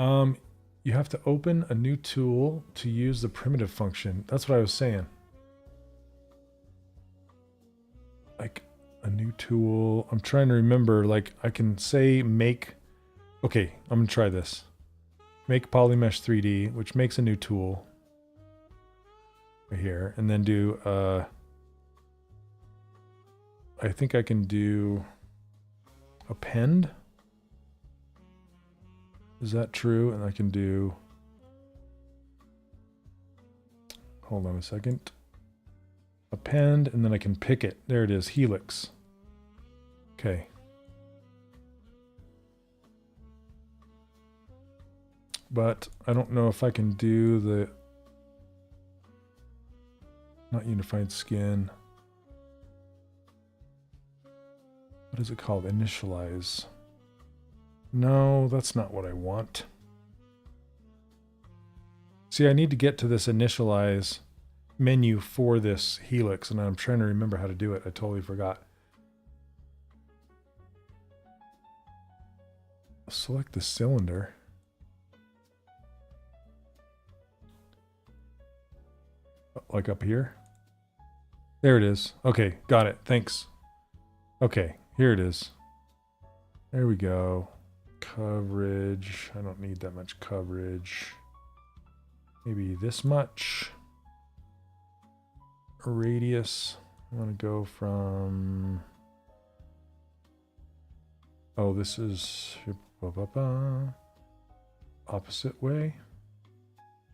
You have to open a new tool to use the primitive function. That's what I was saying. Like a new tool. I'm trying to remember. Like I can say make. Okay, I'm gonna try this. Make Polymesh 3D, which makes a new tool. Right here, and then do. I think I can do append. Is that true? And I can do, hold on a second. Append, and then I can pick it. There it is, helix. Okay. But I don't know if I can do the, not unified skin. What is it called? Initialize. No, that's not what I want. See, I need to get to this initialize menu for this helix, and I'm trying to remember how to do it. I totally forgot. Select the cylinder. Like up here? There it is. Okay, got it. Thanks. Okay, here it is. There we go. Coverage. I don't need that much coverage. Maybe this much. Radius. I want to go from... Oh, this is opposite way.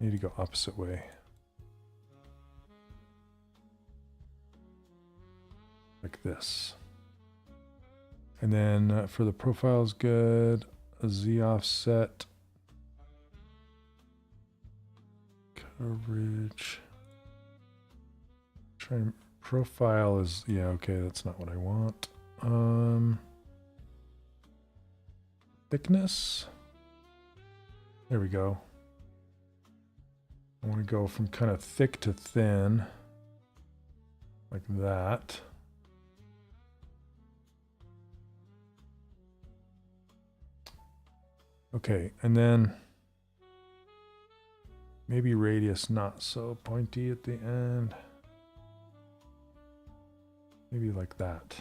Need to go opposite way. Like this. And then for the profiles, good. A Z offset. Coverage. Trying profile is, yeah, okay, that's not what I want. Thickness. There we go. I want to go from kind of thick to thin. Like that. Okay, and then maybe radius not so pointy at the end. Maybe like that.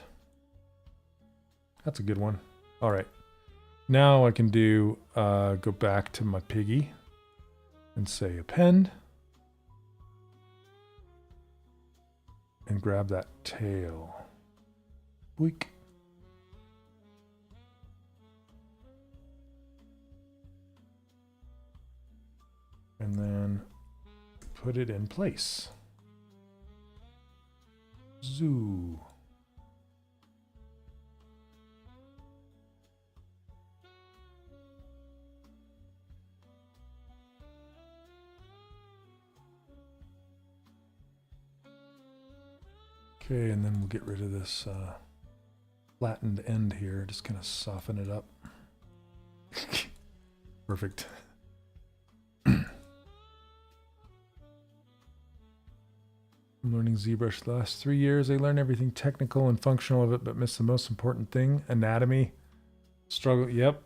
That's a good one. All right. Now I can do, go back to my piggy and say append. And grab that tail. Boink. And then put it in place. Zoo. Okay, and then we'll get rid of this flattened end here. Just kind of soften it up. Perfect. I'm learning ZBrush the last 3 years. I learned everything technical and functional of it, but missed the most important thing, anatomy. Struggle, yep.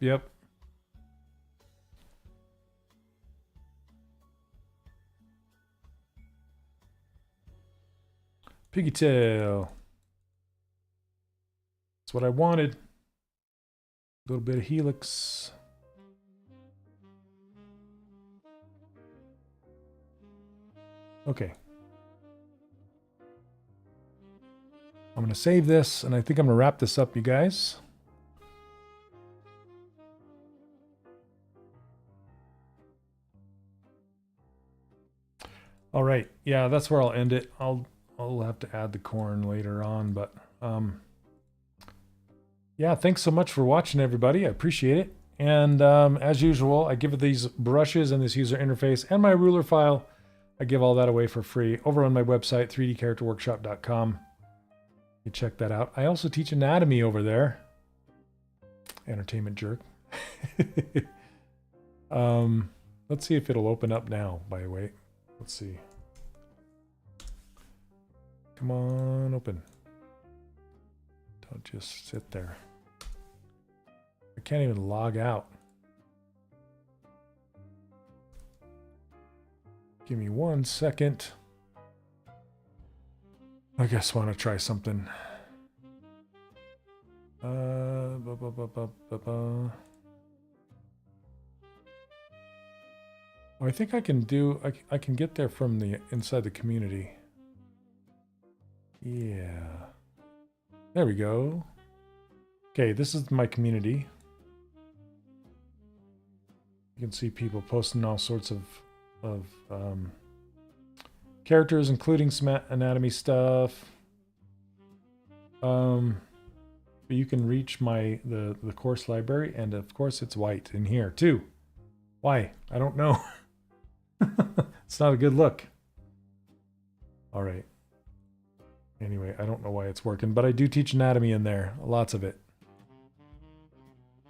Piggy tail. That's what I wanted. A little bit of helix. Okay. I'm going to save this, and I think I'm going to wrap this up, you guys. All right. Yeah, that's where I'll end it. I'll have to add the corn later on, but yeah, thanks so much for watching, everybody. I appreciate it. And as usual, I give these brushes and this user interface and my ruler file. I give all that away for free over on my website, 3dcharacterworkshop.com. You check that out. I also teach anatomy over there. Entertainment jerk. Let's see if it'll open up now, by the way. Let's see. Come on, open. Don't just sit there. I can't even log out. Give me 1 second. I guess I want to try something. I think I can do. I can get there from the inside the community. Yeah. There we go. Okay, this is my community. You can see people posting all sorts of characters, including some anatomy stuff. But you can reach the course library, and of course it's white in here too. Why? I don't know. It's not a good look. All right. Anyway, I don't know why it's working, but I do teach anatomy in there, lots of it.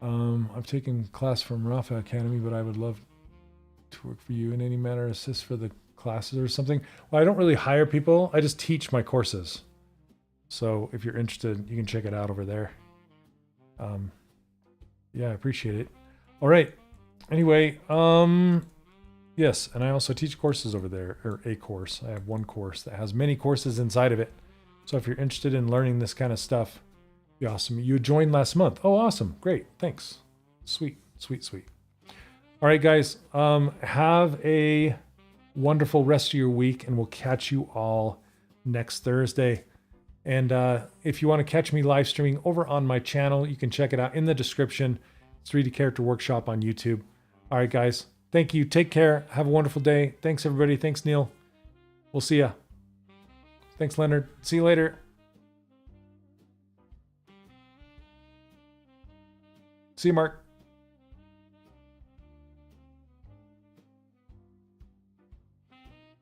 I've taken class from Rafa Academy, but I would love to work for you in any manner, assist for the classes or something. Well, I don't really hire people. I just teach my courses. So if you're interested, you can check it out over there. Yeah, I appreciate it. All right. Anyway, yes, and I also teach courses over there, or a course. I have one course that has many courses inside of it. So if you're interested in learning this kind of stuff, Be awesome. You joined last month. Oh, awesome. Great. Thanks. Sweet, sweet, sweet. All right, guys. Have a wonderful rest of your week, and we'll catch you all next Thursday. And if you want to catch me live streaming over on my channel, you can check it out in the description. It's 3D Character Workshop on YouTube. All right, guys. Thank you. Take care. Have a wonderful day. Thanks, everybody. Thanks, Neil. We'll see ya. Thanks, Leonard. See you later. See you, Mark.